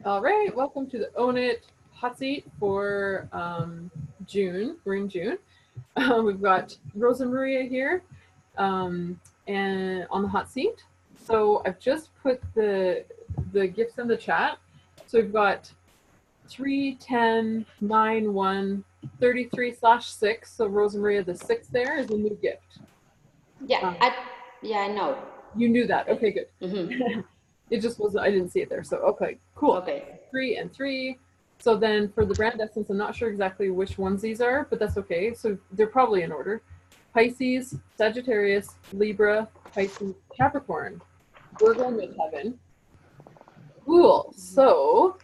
All right, welcome to the Own It hot seat for June. We're in June. We've got Rosamaria here and on the hot seat. So I've just put the gifts in the chat. So we've got 3, 10, 9, 1, 33/6. So Rosamaria, the 6 there is a new gift. Yeah, I know. You knew that. Okay, good. Mm-hmm. It just wasn't, I didn't see it there. So, okay, cool. Okay. 3 and 3. So then for the brand essence, I'm not sure exactly which ones these are, but that's okay. So they're probably in order. Pisces, Sagittarius, Libra, Pisces, Capricorn, Virgo, Midheaven. Cool. So,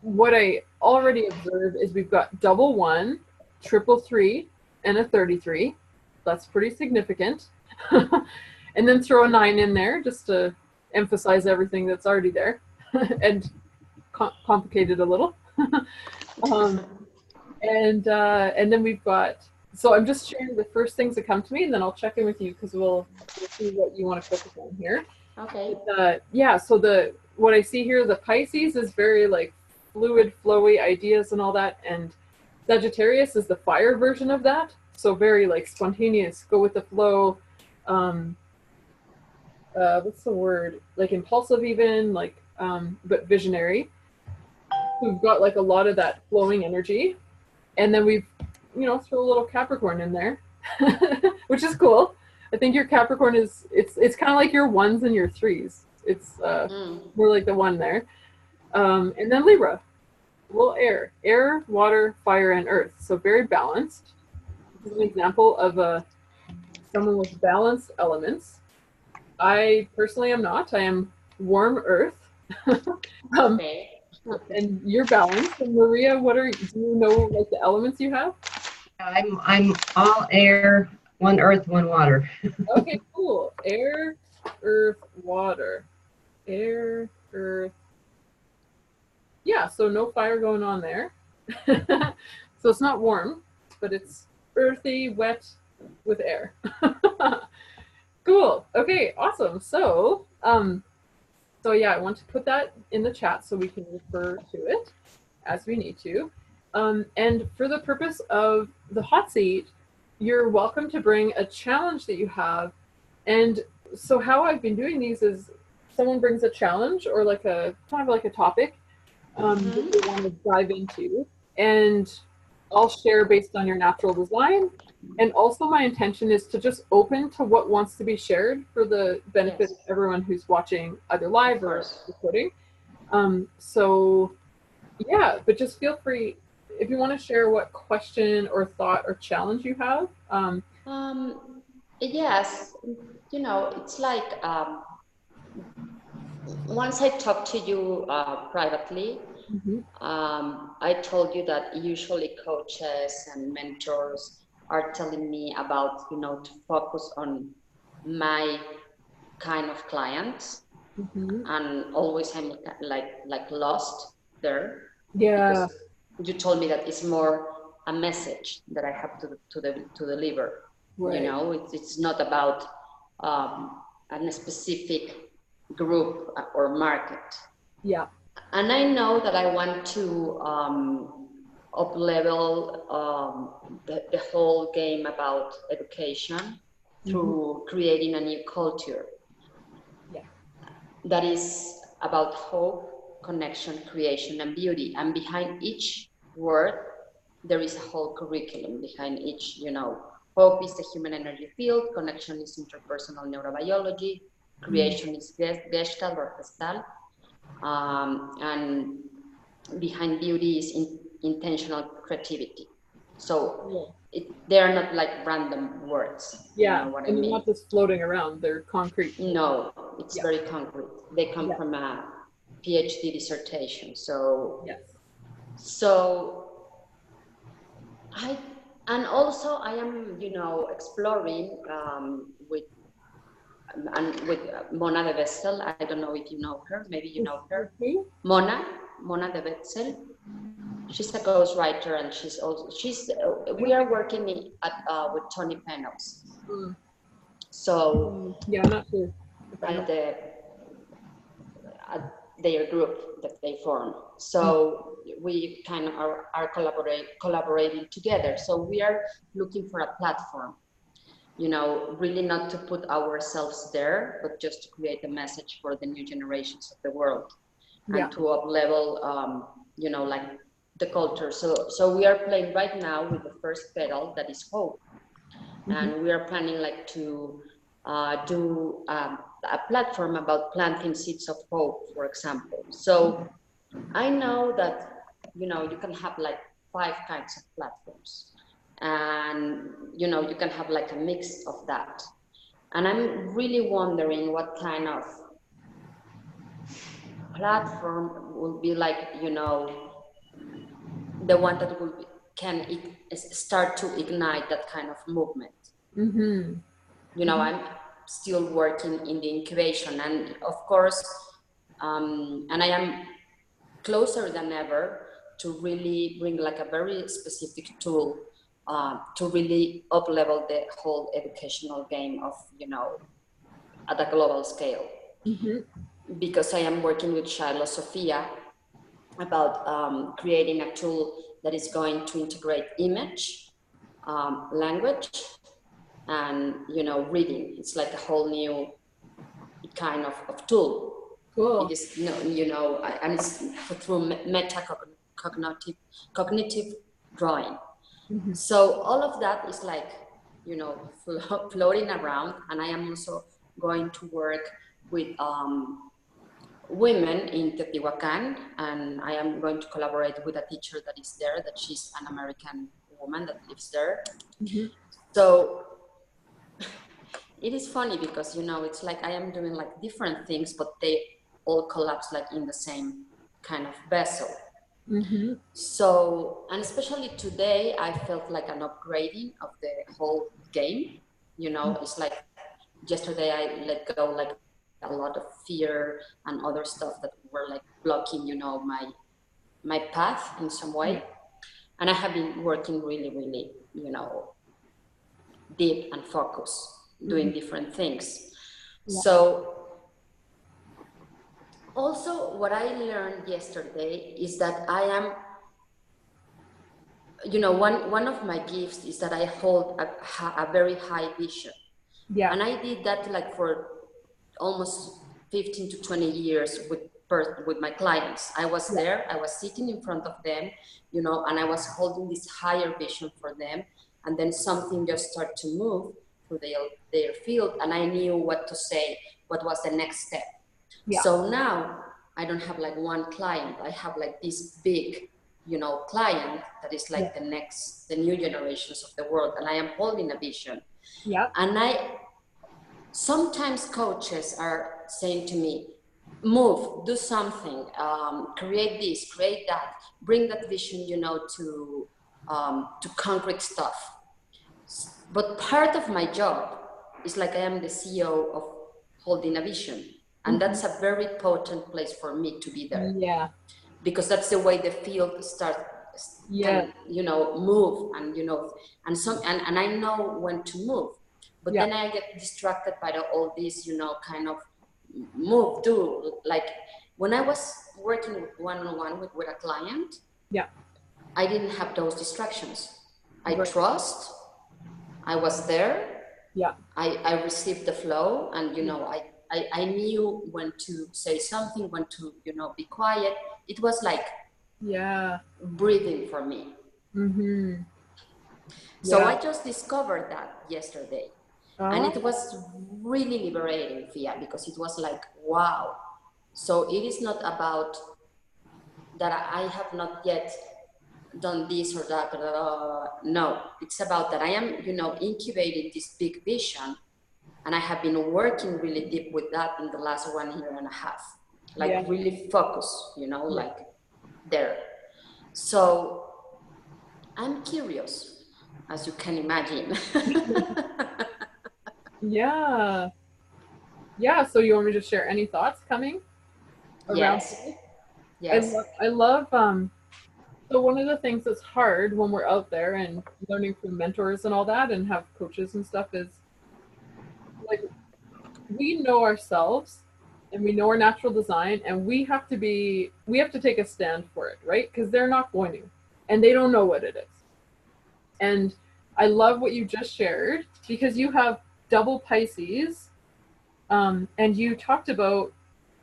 what I already observed is we've got double 1, triple 3, and a 33. That's pretty significant. And then throw a 9 in there just to emphasize everything that's already there and complicate it a little. And then we've got, so I'm just sharing the first things that come to me, and then I'll check in with you because we'll see what you want to focus on here. Okay. But, yeah, so what I see here, the Pisces is very like fluid, flowy ideas and all that, and Sagittarius is the fire version of that, so very like spontaneous, go with the flow. What's the word? Like impulsive, even like, but visionary. We've got like a lot of that flowing energy, and then we've, throw a little Capricorn in there, which is cool. I think your Capricorn is it's kind of like your 1s and your 3s. It's more like the 1 there, and then Libra, a little air, water, fire, and earth. So very balanced. This is an example of someone with balanced elements. I personally am not. I am warm earth. Okay. And you're balanced. And Maria, do you know like the elements you have? I'm all air, 1 earth, 1 water. Okay, cool. Air, earth, water. Air, earth. Yeah, so no fire going on there. So it's not warm, but it's earthy, wet with air. Cool. Okay, awesome. So yeah, I want to put that in the chat so we can refer to it as we need to. And for the purpose of the hot seat, you're welcome to bring a challenge that you have. And so how I've been doing these is someone brings a challenge or like a kind of like a topic that they want to dive into, and I'll share based on your natural design. And also my intention is to just open to what wants to be shared for the benefit of everyone who's watching either live or recording. So yeah, but just feel free if you want to share what question or thought or challenge you have. Yes, it's like once I talked to you privately, I told you that usually coaches and mentors are telling me about, to focus on my kind of clients, and always I'm like lost there. Yeah. Because you told me that it's more a message that I have to deliver. Right. It's not about a specific group or market. Yeah. And I know that I want to up level the whole game about education through creating a new culture. Yeah. That is about hope, connection, creation, and beauty. And behind each word, there is a whole curriculum behind each, Hope is the human energy field, connection is interpersonal neurobiology, creation is gestalt or gestalt, and behind beauty is intentional creativity. So they are not like random words. Yeah, You know what and I they're mean? not just floating around, they're concrete. No, it's very concrete. They come from a PhD dissertation. So and also I am, exploring with Mona de Wessel. I don't know if you know her. Maybe you know her. Mona de Wessel. She's a ghostwriter, and we are working with Tony Pennos. So yeah, I'm not sure. their group that they form. So we kind of are collaborating together. So we are looking for a platform, you know, really not to put ourselves there, but just to create a message for the new generations of the world, and to up level, you know, like the culture. So we are playing right now with the first pedal, that is hope. And we are planning like to do a platform about planting seeds of hope, for example. So I know that, you know, you can have like 5 kinds of platforms, and, you know, you can have like a mix of that. And I'm really wondering what kind of platform will be like, you know, the one that will be, can start to ignite that kind of movement. You know, I'm still working in the incubation, and of course, and I am closer than ever to really bring like a very specific tool to really up level the whole educational game of, you know, at a global scale. Because I am working with Shiloh Sophia about creating a tool that is going to integrate image, language, and, you know, reading. It's like a whole new kind of tool. Cool. It is, you know, and it's through cognitive drawing. So all of that is like, you know, floating around. And I am also going to work with women in Teotihuacan, and I am going to collaborate with a teacher that is there, that she's an American woman that lives there. So it is funny because, you know, it's like I am doing like different things, but they all collapse like in the same kind of vessel. So, and especially today, I felt like an upgrading of the whole game. You know, it's like yesterday I let go like a lot of fear and other stuff that were like blocking, you know, my path in some way. And I have been working really, you know, deep and focused, doing different things. So also what I learned yesterday is that I am, you know, one of my gifts is that I hold a very high vision. And I did that like for almost 15 to 20 years with my clients. I was there, I was sitting in front of them, you know, and I was holding this higher vision for them. And then something just started to move through their field, and I knew what to say, what was the next step. So now I don't have like one client, I have like this big, you know, client that is like the new generations of the world, and I am holding a vision. And sometimes coaches are saying to me, move, do something, create this, create that, bring that vision, you know, to concrete stuff. But part of my job is like I am the CEO of holding a vision. And that's a very potent place for me to be there. Because that's the way the field starts, can, you know, move, and, you know, and I know when to move. But then I get distracted by all these, you know, kind of move, do. Like when I was working one-on-one with a client, I didn't have those distractions. I trust, I was there, I received the flow, and, you know, I knew when to say something, when to, you know, be quiet. It was like breathing for me. So I just discovered that yesterday. And it was really liberating, Fia, because it was like, wow. So it is not about that I have not yet done this or that. No, it's about that I am, you know, incubating this big vision. And I have been working really deep with that in the last 1.5 years. Like really focused, you know, like there. So I'm curious, as you can imagine. So you want me to share any thoughts coming around? Yes. I love so one of the things that's hard when we're out there and learning from mentors and all that and have coaches and stuff is like we know ourselves and we know our natural design, and we have to take a stand for it, right? Because they're not going to, and they don't know what it is. And I love what you just shared, because you have double Pisces, and you talked about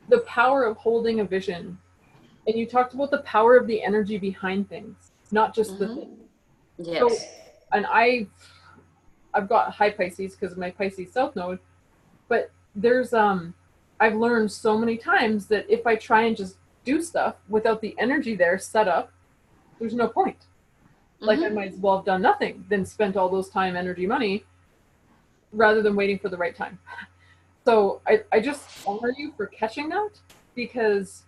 the power of holding a vision, and you talked about the power of the energy behind things, not just the thing. Yes. So, and I've got high Pisces because of my Pisces South Node, but there's I've learned so many times that if I try and just do stuff without the energy there set up, there's no point. Like I might as well have done nothing than spent all those time, energy, money, rather than waiting for the right time. So I just honor you for catching that, because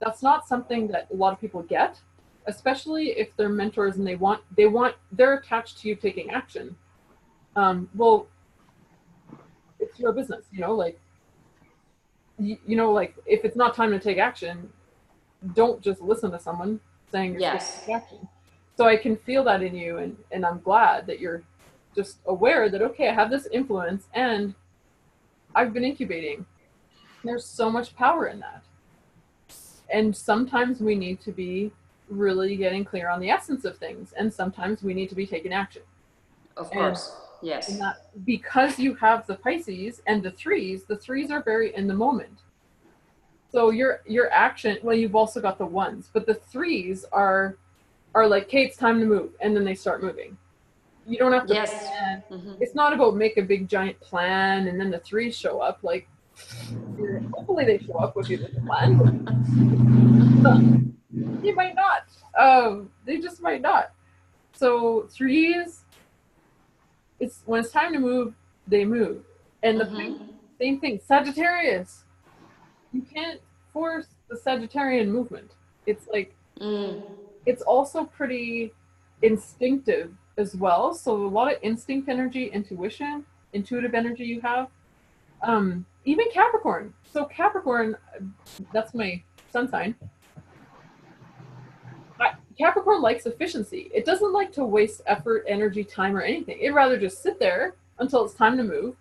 that's not something that a lot of people get, especially if they're mentors and they're attached to you taking action. Well, it's your business, like, like if it's not time to take action, don't just listen to someone saying you're supposed to take action. So I can feel that in you, and I'm glad that you're just aware that, okay, I have this influence and I've been incubating. There's so much power in that. And sometimes we need to be really getting clear on the essence of things, and sometimes we need to be taking action. Of course, yes. And that, because you have the Pisces and the threes are very in the moment. So your action, well, you've also got the ones, but the threes are like, okay, it's time to move, and then they start moving. You don't have to plan. It's not about make a big giant plan and then the threes show up. Like, hopefully they show up with you with the plan. They might not. They just might not. So threes, when it's time to move, they move. And the same thing, Sagittarius. You can't force the Sagittarian movement. It's like, it's also pretty instinctive as well. So a lot of instinct energy, intuitive energy you have. Even Capricorn. So Capricorn, that's my sun sign. Capricorn likes efficiency. It doesn't like to waste effort, energy, time, or anything. It'd rather just sit there until it's time to move.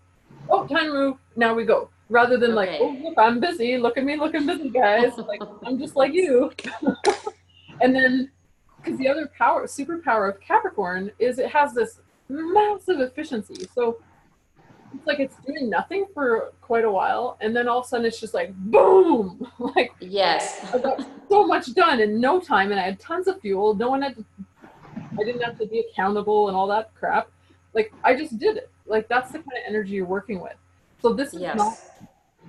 Oh, time to move. Now we go. Rather than like, oh, look, I'm busy. Look at me looking busy, guys. Like, I'm just like you. And then, because the other superpower of Capricorn is it has this massive efficiency. So it's like it's doing nothing for quite a while, and then all of a sudden it's just like boom. Like, yes, I got so much done in no time, and I had tons of fuel. I didn't have to be accountable and all that crap. Like, I just did it. Like, that's the kind of energy you're working with. So this is not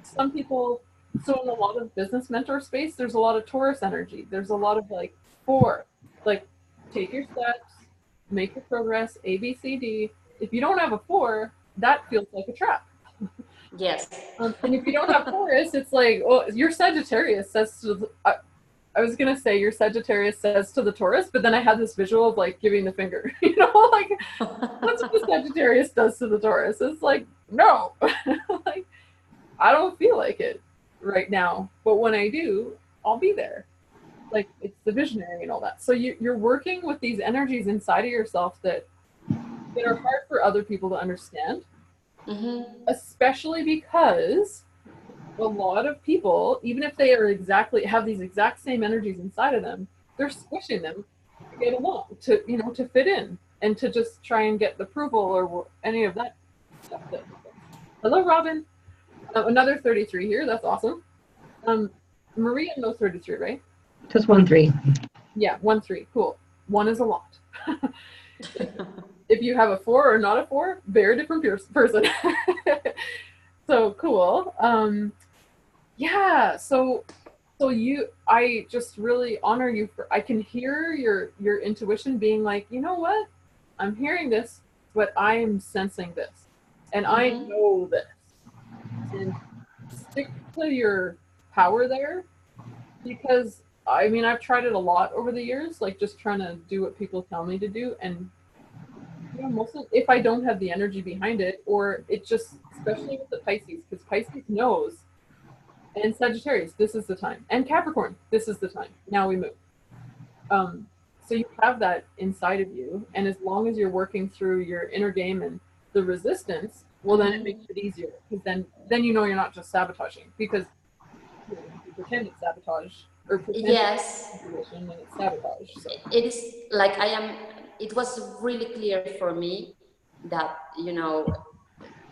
some people. So in a lot of business mentor space, there's a lot of Taurus energy. There's a lot of like 4, like, take your steps, make your progress, A, B, C, D. If you don't have a 4, that feels like a trap. Yes. And if you don't have Taurus, it's like, oh, your Sagittarius says to I was going to say your Sagittarius says to the Taurus, but then I had this visual of like giving the finger, like that's what the Sagittarius does to the Taurus. It's like, no, like, I don't feel like it right now, but when I do, I'll be there. Like, it's the visionary and all that. So you're working with these energies inside of yourself that are hard for other people to understand, especially because a lot of people, even if they have these exact same energies inside of them, they're squishing them to get along, to fit in, and to just try and get the approval or any of that stuff. Hello, Robin. Another 33 here. That's awesome. Maria knows 33, right? Just 1 3. Yeah, 1 3. Cool. 1 is a lot. If you have a 4 or not a 4, very different person. So cool. Yeah. So I just really honor you I can hear your intuition being like, you know what? I'm hearing this, but I am sensing this, and I know this. And stick to your power there, because I mean, I've tried it a lot over the years, like just trying to do what people tell me to do, and mostly if I don't have the energy behind it, or it just, especially with the Pisces, because Pisces knows, and Sagittarius, this is the time, and Capricorn, this is the time. Now we move. So you have that inside of you, and as long as you're working through your inner game and the resistance, well, then it makes it easier, because then you're not just sabotaging, because You pretend it's sabotage, or pretend Yes, it's intuition and it's sabotage. So. it is like it was really clear for me that, you know,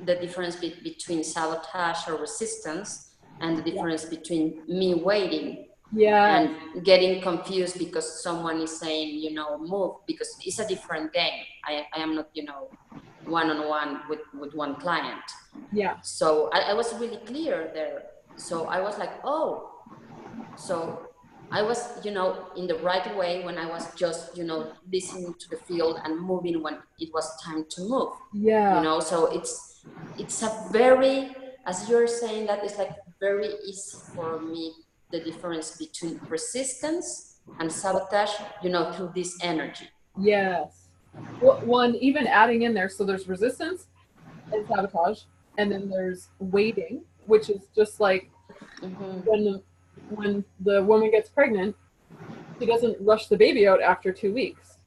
the difference between sabotage or resistance, and the difference between me waiting and getting confused because someone is saying, you know, move, because it's a different game. I am not, you know, one-on-one with one client. Yeah. So I was really clear there. So I was like, oh, so I was, you know, in the right way when I was just, you know, listening to the field and moving when it was time to move. Yeah. You know, so it's a very, as you're saying, that it's like very easy for me, the difference between resistance and sabotage, you know, through this energy. Yes. Well, one, even adding in there, so there's resistance and sabotage, and then there's waiting, which is just like when the woman gets pregnant, she doesn't rush the baby out after 2 weeks.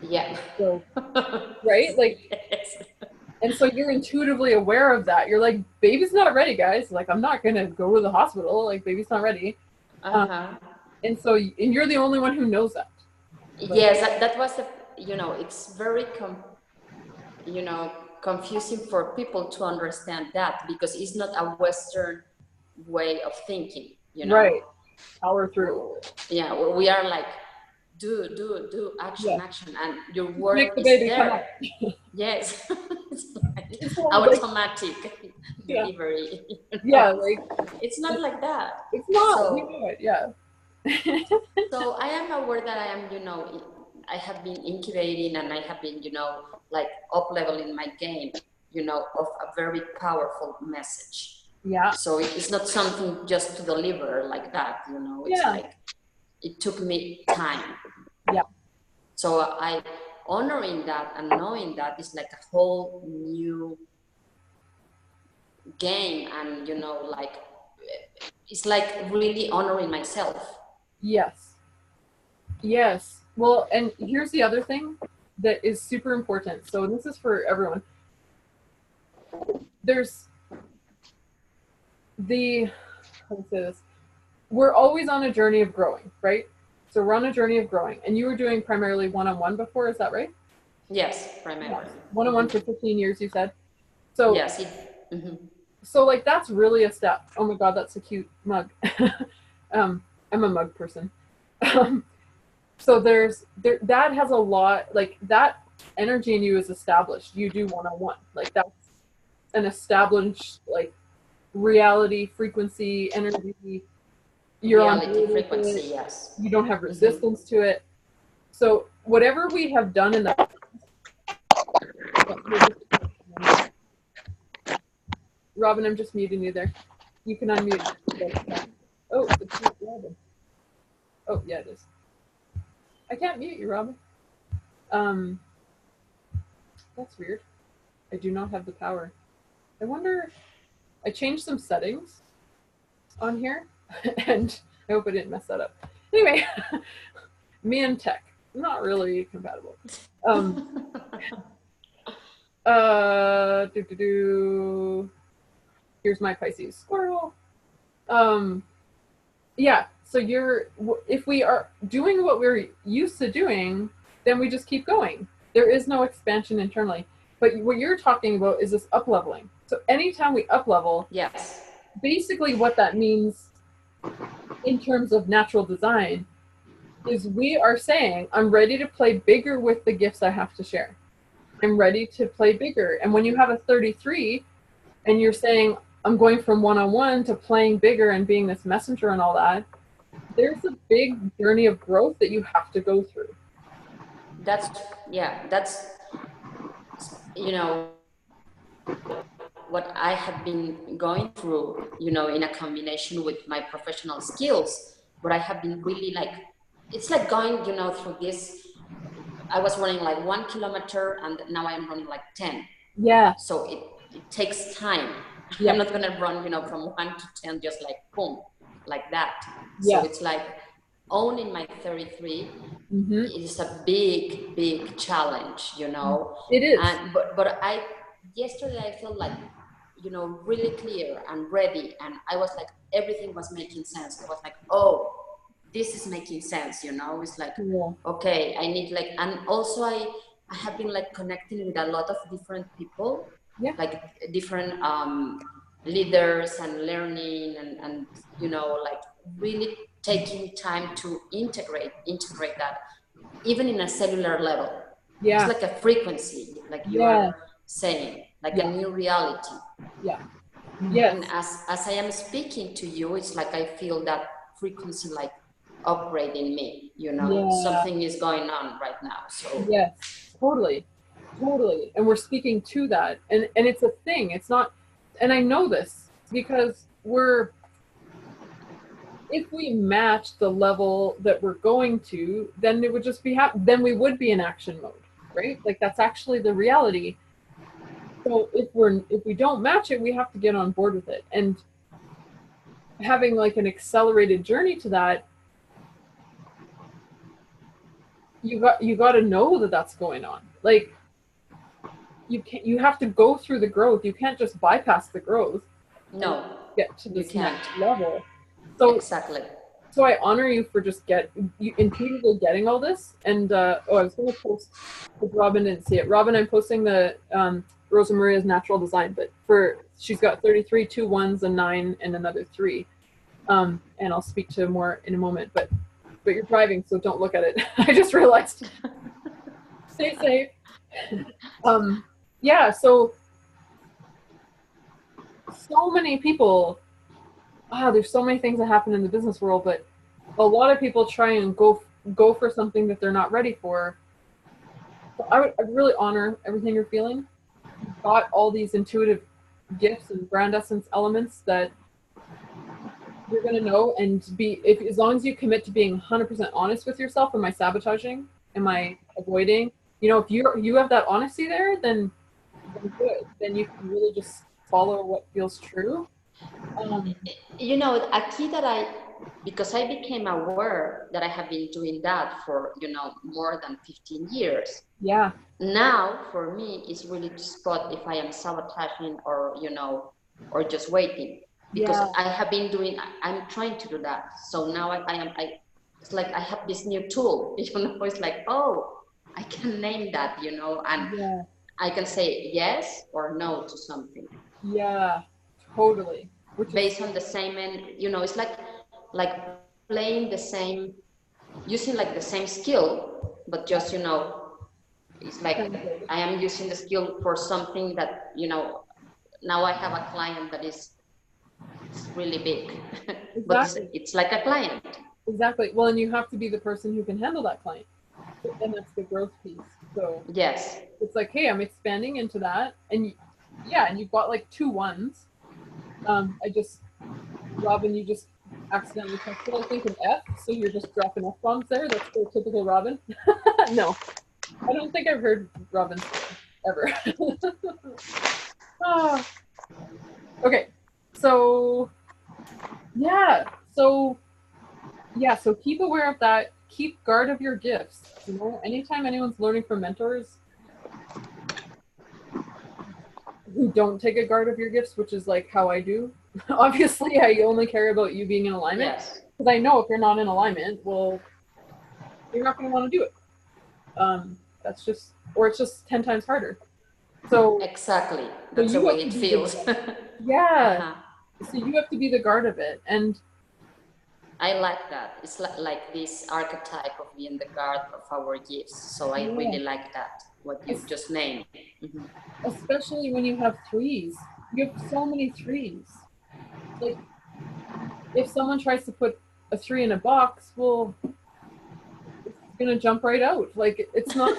Yeah. So, right? Like, yes. And so you're intuitively aware of that. You're like, baby's not ready, guys. Like, I'm not gonna go to the hospital. Like, baby's not ready. And so, and you're the only one who knows that. Like, yes, that was the, you know, it's very you know, confusing for people to understand that, because it's not a Western way of thinking, you know. Right. Power through. Yeah, we are like, do action, action, and your work make the is baby there. Come out. Yes. It's automatic delivery. You know? Yeah, like it's not like that. It's not. So, we know it. Yeah. So I am aware that I am, you know, I have been incubating, and I have been, you know, like up leveling my game, you know, of a very powerful message. Yeah. So it's not something just to deliver like that, you know. It's like it took me time. Yeah. So I honoring that and knowing that is like a whole new game, and you know, like it's like really honoring myself. Yes. Yes. Well, and here's the other thing that is super important. So this is for everyone. There's how to say this? We're always on a journey of growing, right? So we're on a journey of growing. And you were doing primarily one-on-one before, is that right? Yes, primarily. One-on-one for 15 years, you said? So yes. So like that's really a step. Oh my God, that's a cute mug. I'm a mug person. So that has a lot, like that energy in you is established. You do one-on-one. Like that's an established like reality, frequency, energy. You're reality, on frequency, yes. You don't have resistance to it. So whatever we have done in the Robin, I'm just muting you there. You can unmute. Oh, it's not Robin. Oh, yeah, it is. I can't mute you, Robin. That's weird. I do not have the power. I wonder, I changed some settings on here, and I hope I didn't mess that up. Anyway, me and tech, not really compatible. Here's my Pisces squirrel. Yeah, so if we are doing what we're used to doing, then we just keep going. There is no expansion internally. But what you're talking about is this up-leveling. So anytime we up-level, yes, basically what that means in terms of natural design is we are saying, I'm ready to play bigger with the gifts I have to share. I'm ready to play bigger. And when you have a 33 and you're saying, I'm going from one-on-one to playing bigger and being this messenger and all that, there's a big journey of growth that you have to go through. That's, you know, what I have been going through, you know, in a combination with my professional skills, but I have been really like, it's like going, you know, through this. I was running like 1 kilometer, and now I'm running like 10. Yeah. So it takes time. Yeah. I'm not going to run, you know, from 1 to 10, just like boom, like that. Yeah. So it's like owning my 33 it is a big, big challenge, you know. It is. And, but yesterday I felt like you know, really clear and ready. And I was like, everything was making sense. I was like, oh, this is making sense, you know. It's like, okay, I need like, and also I have been like connecting with a lot of different people, like different leaders and learning and you know, like really taking time to integrate that, even in a cellular level. It's like a frequency, like you are saying, like a new reality. And as I am speaking to you, it's like I feel that frequency like upgrade in me, you know. Something is going on right now. So totally. And we're speaking to that, and it's a thing. It's not, and I know this because if we match the level that we're going to, then it would just be then we would be in action mode, right? Like that's actually the reality. So if we don't match it, we have to get on board with it. And having like an accelerated journey to that, you got to know that that's going on. Like you have to go through the growth. You can't just bypass the growth. No, get to this next level. So exactly. So I honor you for just intuitively getting all this. And I was going to post, if Robin didn't see it. Robin, I'm posting the Rosamaria's natural design, but she's got 33, 2 1s, a 9, and another 3. And I'll speak to more in a moment. But you're driving, so don't look at it. I just realized. Stay safe. Yeah. So many people. There's so many things that happen in the business world, but a lot of people try and go for something that they're not ready for. So I'd really honor everything you're feeling. You've got all these intuitive gifts and brand essence elements that you're going to know, and as long as you commit to being 100% honest with yourself. Am I sabotaging? Am I avoiding? You know, if you have that honesty there, then good. Then you can really just follow what feels true. You know, a key that because I became aware that I have been doing that for, you know, more than 15 years. Yeah. Now, for me, it's really to spot if I am sabotaging or, you know, or just waiting. Because I have been I'm trying to do that. So now it's like I have this new tool, you know. It's like, oh, I can name that, you know, and I can say yes or no to something. Yeah, totally. Based on the same, and you know, it's like playing the same, using like the same skill, but just, you know, it's like I am using the skill for something that, you know, now I have a client that is really big. Exactly. But it's like a client. Exactly. Well, and you have to be the person who can handle that client, and that's the growth piece. So yes, it's like, hey, I'm expanding into that, and and you've got like 2 1s. Robin, you just accidentally texted, I think, an F, so you're just dropping F-bombs there. That's so typical Robin. No, I don't think I've heard Robin ever. Okay, so keep aware of that. Keep guard of your gifts. You know, anytime anyone's learning from mentors who don't take a guard of your gifts, which is like how I do. Obviously, I only care about you being in alignment. Yes. Because I know if you're not in alignment, well, you're not going to want to do it. That's just, or it's just 10 times harder. So exactly, that's the way it feels. So you have to be the guard of it, and I like that. It's like this archetype of being the guard of our gifts. So I really like that, what you just named. Mm-hmm. Especially when you have 3s. You have so many 3s. Like, if someone tries to put a 3 in a box, well, it's going to jump right out. Like, it's not...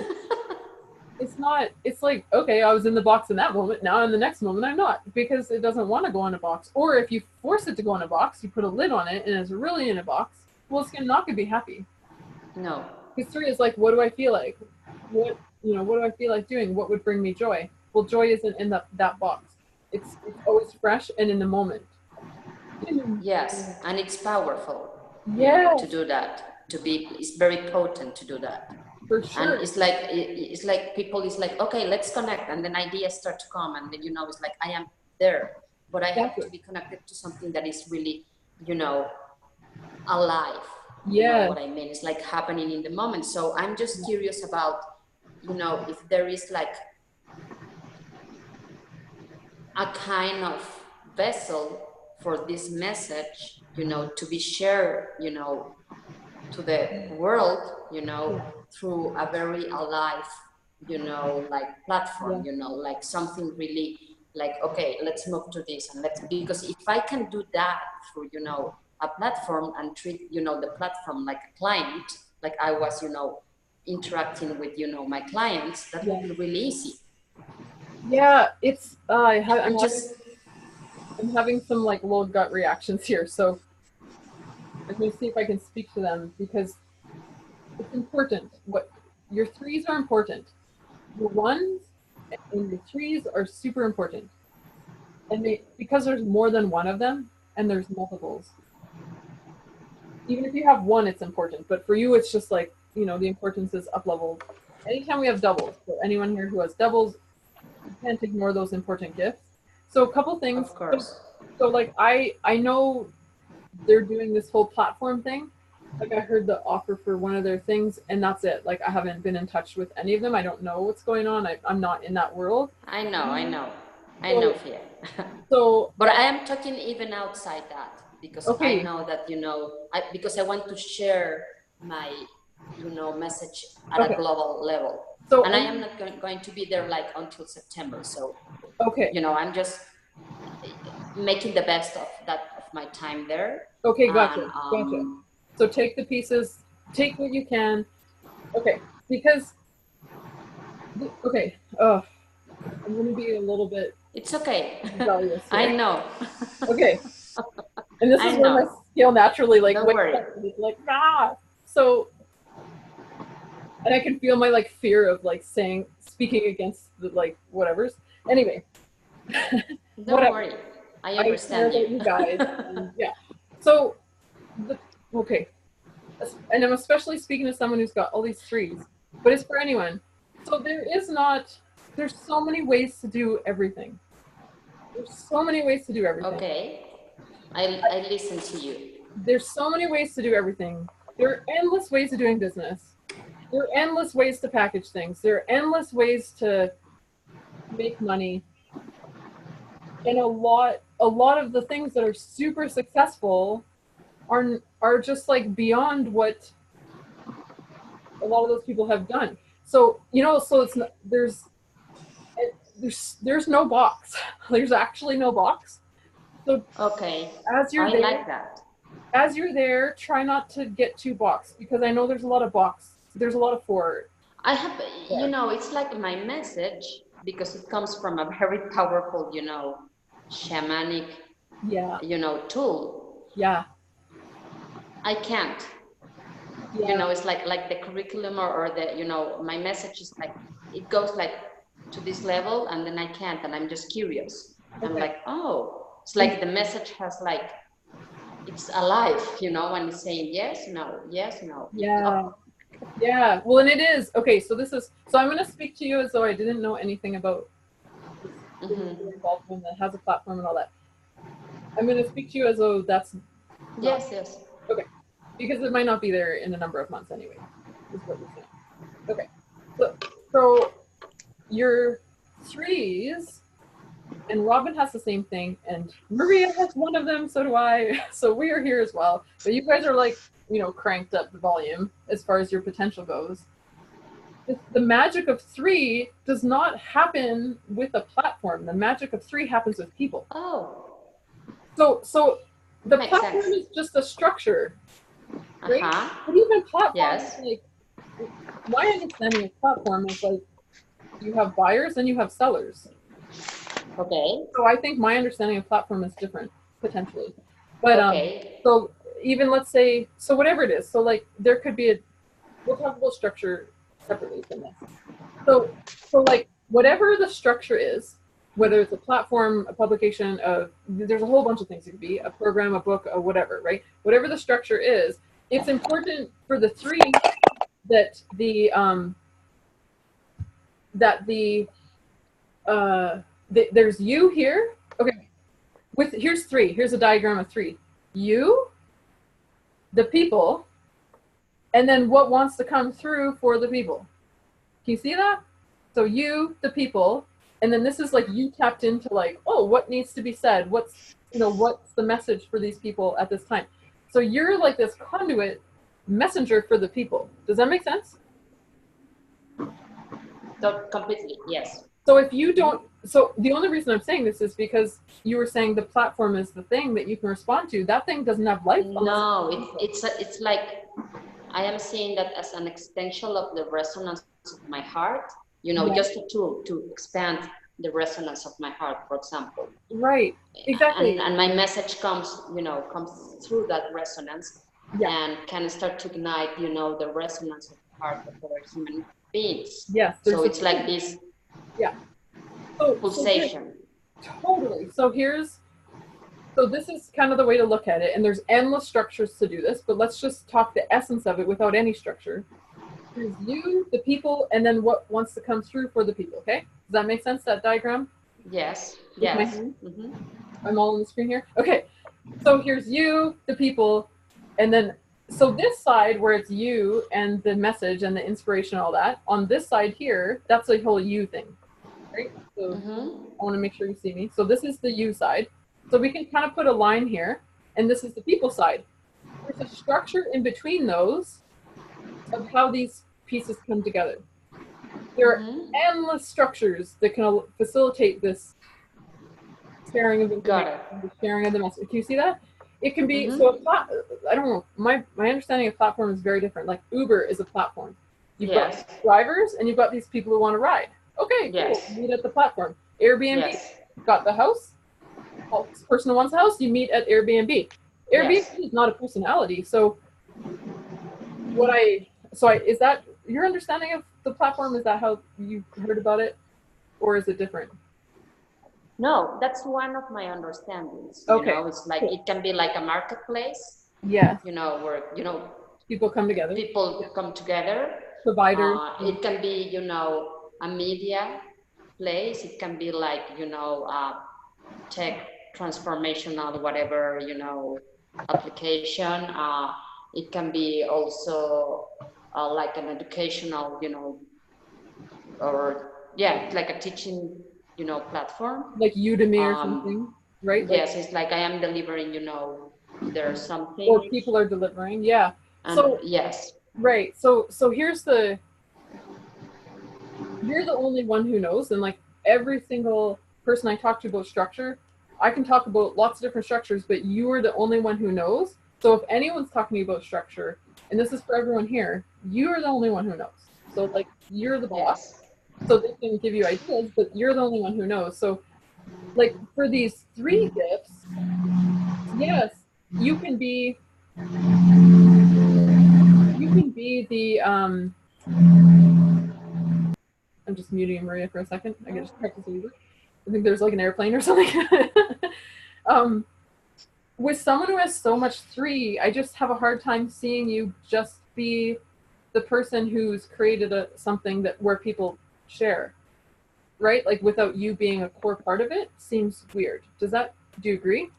it's like, okay, I was in the box in that moment, now in the next moment I'm not, because it doesn't want to go in a box. Or if you force it to go in a box, you put a lid on it and it's really in a box, well, it's not going to be happy. No. Because 3 is like, what do I feel like? What do I feel like doing? What would bring me joy? Well, joy isn't in that box. It's always fresh and in the moment. Yes, and it's powerful. Yeah. To do that, it's very potent to do that. For sure. And it's like people is like, okay, let's connect, and then ideas start to come, and then, you know, it's like I am there, but I have Exactly. to be connected to something that is really, you know, alive. You Yeah. know what I mean? It's like happening in the moment. So I'm just curious about, you know, if there is like a kind of vessel for this message, you know, to be shared, you know, to the world, you know, through a very alive, you know, like platform, you know, like something really like, okay, let's move to this and let's, because if I can do that through, you know, a platform and treat, you know, the platform like a client, like I was, you know, interacting with, you know, my clients, that would be really easy. Yeah, it's I'm having some like low gut reactions here, so I'm going to see if I can speak to them because it's important. What your threes are important. Your ones and your threes are super important, and because there's more than one of them and there's multiples. Even if you have one, it's important, but for you, it's just like, you know, the importance is up leveled. Anytime we have doubles, so anyone here who has doubles, you can't ignore those important gifts. So a couple things. Of course. So like I know they're doing this whole platform thing. Like I heard the offer for one of their things, and that's it. Like I haven't been in touch with any of them. I don't know what's going on. I'm not in that world. I know, Fia. So, but I am talking even outside that, because okay. I know that, you know, because I want to share my, you know, message at a global level. So, and I am not going to be there like until September. So, okay, you know, I'm just making the best of that, of my time there. Okay, gotcha. Gotcha. So take the pieces, take what you can. Okay, because okay, I'm gonna be a little bit. It's okay. Rebellious here. I know. Okay, and this is where my scale naturally like wakes up and it's like ah. So, and I can feel my like fear of like speaking against the like whatever's. Anyway, don't worry. I understand you guys. Yeah. So, okay, and I'm especially speaking to someone who's got all these threes, but it's for anyone. So there's so many ways to do everything. There's so many ways to do everything. Okay, I listen to you. There's so many ways to do everything. There are endless ways of doing business. There are endless ways to package things. There are endless ways to make money. And a lot of the things that are super successful are just like beyond what a lot of those people have done. So, you know, so it's not, there's no box. There's actually no box. So okay, as you're there, like that. As you're there, try not to get too boxed, because I know there's a lot of box. There's a lot of forward. I have, you know, it's like my message, because it comes from a very powerful, you know, shamanic, you know, tool. Yeah. I can't. You know, it's like the curriculum or the, you know, my message is like, it goes like to this level, and then I can't, and I'm just curious. I'm like, oh, it's like the message has like, it's alive, you know, and it's saying yes, no, yes, no. Yeah. Yeah. Well, and it is. Okay, so I'm going to speak to you as though I didn't know anything about this involvement that has a platform and all that. I'm going to speak to you as though that's yes. Okay. Because it might not be there in a number of months anyway, is what you're saying. Okay. So your threes, and Robin has the same thing, and Maria has one of them, so do I. So we are here as well. But you guys are like, you know, cranked up the volume as far as your potential goes. The magic of three does not happen with a platform. The magic of three happens with people. Oh. So the platform is just a structure. Right? But even platforms, like, my understanding of platform is like, you have buyers and you have sellers. Okay. So I think my understanding of platform is different, potentially. But so even let's say, so whatever it is, so like there could be we'll talk about structure separately from this. So like whatever the structure is, whether it's a platform, a publication, there's a whole bunch of things it could be, a program, a book, a whatever, right? Whatever the structure is, it's important for the three that there's you here, Okay. Here's three. Here's a diagram of three. You, the people, and then what wants to come through for the people. Can you see that? So you, the people, and then this is like you tapped into like, oh, what needs to be said? What's the message for these people at this time? So you're like this conduit messenger for the people. Does that make sense? So completely, yes. So if you don't, so the only reason I'm saying this is because you were saying the platform is the thing that you can respond to. That thing doesn't have life. No, it's like I am seeing that as an extension of the resonance of my heart. Just a tool to expand the resonance of my heart, for example. Right. Exactly. And my message comes through that resonance, and can start to ignite, the resonance of the heart of other human beings. Yes. So it's like this. Yeah. Pulsation. Totally. So this is kind of the way to look at it, and there's endless structures to do this, but let's just talk the essence of it without any structure. There's you, the people, and then what wants to come through for the people, okay? Does that make sense, that diagram? Yes. Yes. Mm-hmm. I'm all on the screen here? Okay. So here's you, the people, and then, so this side where it's you and the message and the inspiration and all that, on this side here, that's the whole you thing, right? So I want to make sure you see me. So this is the you side. So we can kind of put a line here, and this is the people side. There's a structure in between those of how these pieces come together. There are endless structures that can facilitate this sharing of information, the sharing of the message. Can you see that? It can be, so I don't know, my understanding of platform is very different. Like Uber is a platform. You've got drivers and you've got these people who want to ride. Okay, cool. Meet at the platform. Airbnb, got the house. This person who wants a house, you meet at Airbnb. Airbnb is not a personality. So is that your understanding of the platform? Is that how you heard about it? Or is it different? No, that's one of my understandings. It's like it can be like a marketplace. Yeah. Where people come together. Providers. It can be a media place. It can be like tech transformational whatever application. It can be also like an educational or like a teaching platform, like Udemy or something, right? Yes, it's like I am delivering, there's something. Or people are delivering, yeah. So yes, right. So you're the only one who knows, and like every single person I talk to about structure, I can talk about lots of different structures, but you are the only one who knows. So if anyone's talking about structure, and this is for everyone here, you are the only one who knows. So like you're the boss. So they can give you ideas, but you're the only one who knows. So like for these 3 gifts, yes, you can be the I'm just muting Maria for a second. I can just practice music. I think there's like an airplane or something. With someone who has so much 3, I just have a hard time seeing you just be the person who's created something where people share, right? Like without you being a core part of it seems weird. Do you agree?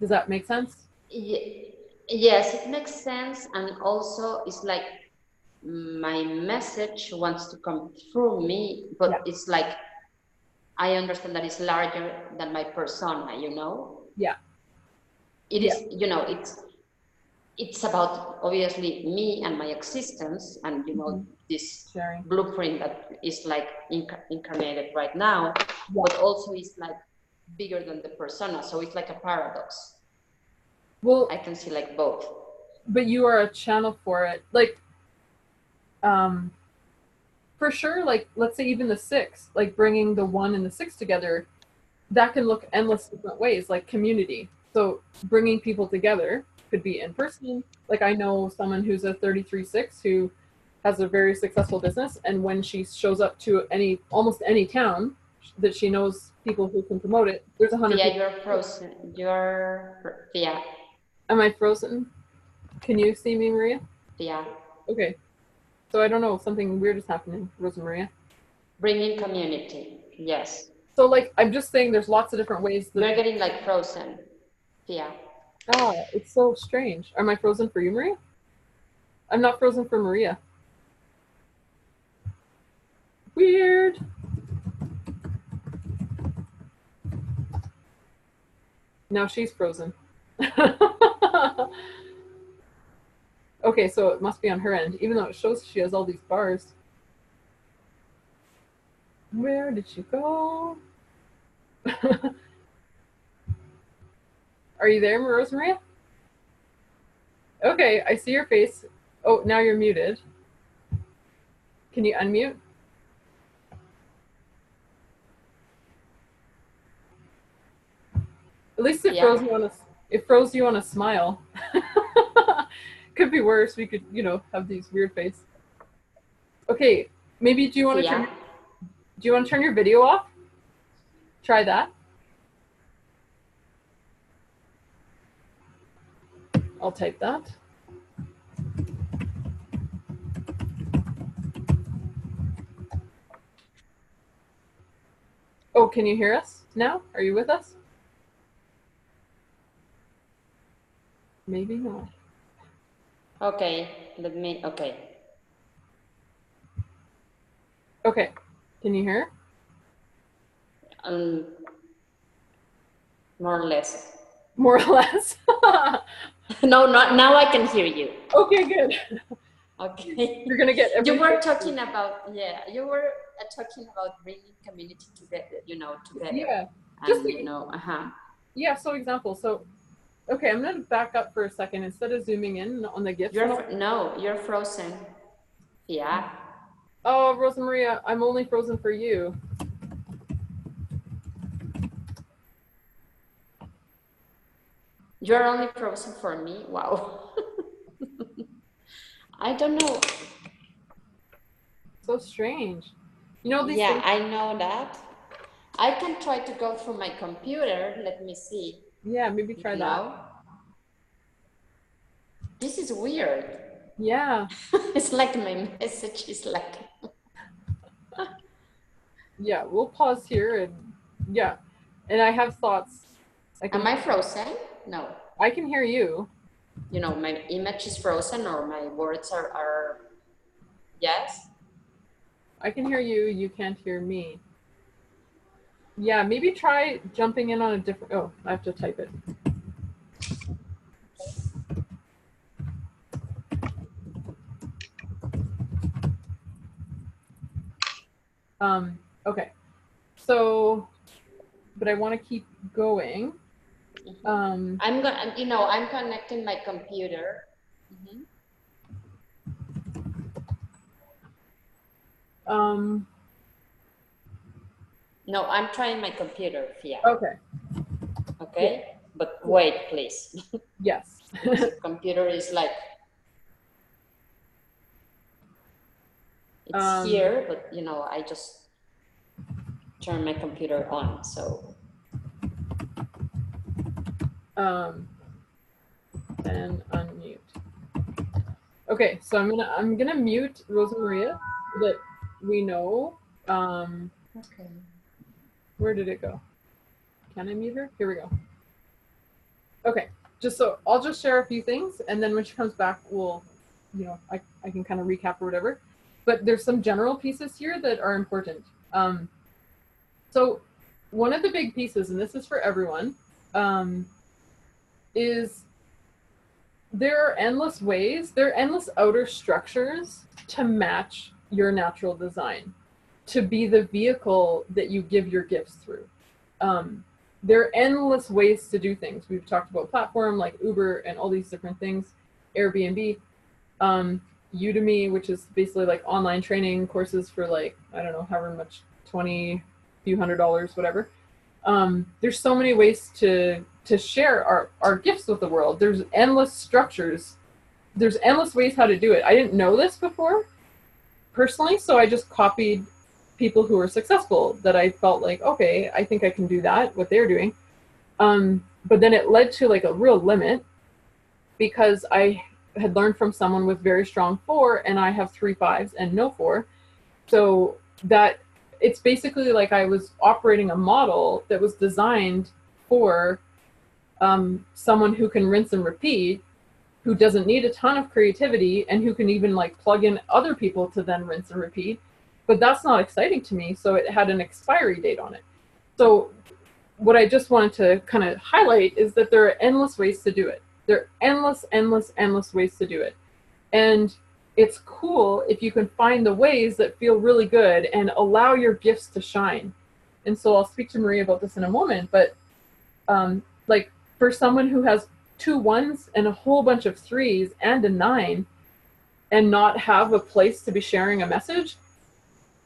Does that make sense? Yes, it makes sense. And also it's like my message wants to come through me, but it's like I understand that it's larger than my persona, Yeah. It is, it's about obviously me and my existence and, this sharing blueprint that is like incarnated right now, but also it's like bigger than the persona. So it's like a paradox. Well, I can see like both. But you are a channel for it. Like, for sure, like, let's say even the 6, like bringing the 1 and the 6 together, that can look endless different ways, like community. So bringing people together could be in person. Like I know someone who's a 33-6 who has a very successful business, and when she shows up to almost any town that she knows people who can promote it, there's 100 people. You're frozen. Am I frozen? Can you see me, Maria? Yeah. Okay. So I don't know, something weird is happening, Rosamaria. Bringing community, yes. So like, I'm just saying there's lots of different ways that... You're getting like frozen. Yeah. Ah, it's so strange. Am I frozen for you, Maria? I'm not frozen for Maria. Weird. Now she's frozen. Okay, so it must be on her end, even though it shows she has all these bars. Where did she go? Are you there, Rosamaria? Okay, I see your face. Oh, now you're muted. Can you unmute? At least it froze you on a, it froze you on a smile. Could be worse. We could, you know, have these weird face. Okay, maybe do you want to turn, do you want to turn your video off? Try that. I'll type that. Oh, can you hear us now? Are you with us? Maybe not. Okay, let me, okay. Okay, can you hear? More or less. More or less? No, not now. I can hear you. Okay, good. Okay. You're gonna get everything. You were talking about, yeah, you were talking about bringing community together, you know, together. Yeah. And, Just you know, Yeah, so example. So, okay, I'm gonna back up for a second. Instead of zooming in on the gifts. No, you're frozen. Yeah. Oh, Rosamaria, I'm only frozen for you. You're only frozen for me? Wow. I don't know. So strange. You know these things. things... I know that. I can try to go through my computer. Let me see. Yeah, maybe try that. This is weird. Yeah. It's like my message is like... Yeah, we'll pause here and yeah. And I have thoughts. Am I frozen? No. I can hear you. You know, my image is frozen or my words are... Yes? I can hear you. You can't hear me. Yeah, maybe try jumping in on a different... Oh, I have to type it. Okay. So, but I want to keep going. I'm going, you know, I'm connecting my computer. No, I'm trying my computer, yeah. Okay. Okay, yeah. But wait, please. Yes. The computer is like, it's here, but you know, I just turn my computer on, so. And unmute. Okay, so I'm gonna mute Rosamaria so that we know. Okay. Where did it go? Can I mute her? Here we go. Okay, just so I'll just share a few things, and then when she comes back, we'll, you know, I can kind of recap or whatever. But there's some general pieces here that are important. So one of the big pieces, and this is for everyone, is there are endless ways, there are endless outer structures to match your natural design, to be the vehicle that you give your gifts through. There are endless ways to do things. We've talked about platform like Uber and all these different things, Airbnb, Udemy, which is basically like online training courses for like, I don't know, however much, $20, few $100, whatever. There's so many ways to share our gifts with the world. There's endless structures. There's endless ways how to do it. I didn't know this before personally, so I just copied people who were successful that I felt like, okay, I think I can do that, what they're doing. But then it led to like a real limit because I had learned from someone with very strong 4 and I have 3 5s and no 4. So that it's basically like I was operating a model that was designed for someone who can rinse and repeat, who doesn't need a ton of creativity, and who can even like plug in other people to then rinse and repeat. But that's not exciting to me, so it had an expiry date on it. So what I just wanted to kind of highlight is that there are endless ways to do it. There are endless ways to do it. And it's cool if you can find the ways that feel really good and allow your gifts to shine. And so I'll speak to Maria about this in a moment, but like for someone who has 2 1s and a whole bunch of 3s and a 9 and not have a place to be sharing a message,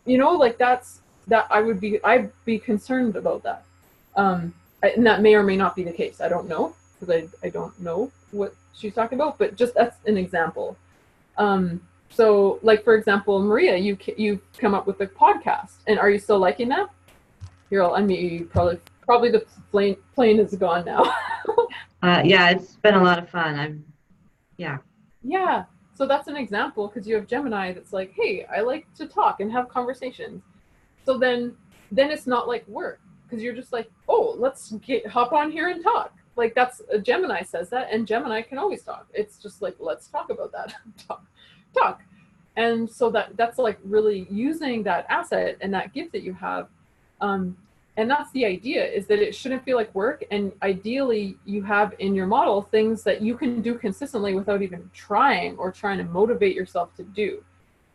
you know, like I'd be concerned about that. And that may or may not be the case. I don't know, because I don't know what she's talking about, but just that's an example. So like, for example, Maria, you've come up with a podcast, and are you still liking that? Here, I'll unmute you. Probably the plane is gone now. Yeah, it's been a lot of fun. Yeah. So that's an example, because you have Gemini that's like, hey, I like to talk and have conversations. So then it's not like work, because you're just like, oh, let's hop on here and talk. Like that's Gemini says that, and Gemini can always talk. It's just like, let's talk about that. talk. And so that's like really using that asset and that gift that you have. And that's the idea, is that it shouldn't feel like work. And ideally you have in your model things that you can do consistently without even trying or trying to motivate yourself to do.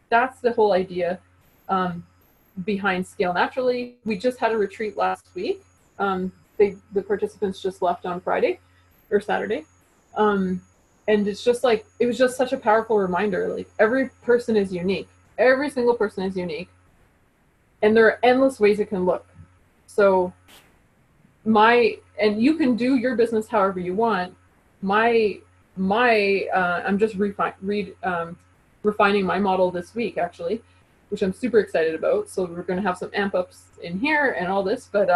That's the whole idea behind Scale Naturally. We just had a retreat last week. The participants just left on Friday or Saturday. And it's just like, it was just such a powerful reminder. Like, every person is unique. Every single person is unique. And there are endless ways it can look. So and you can do your business however you want. I'm just refining my model this week, actually, which I'm super excited about. So we're going to have some amp ups in here and all this, but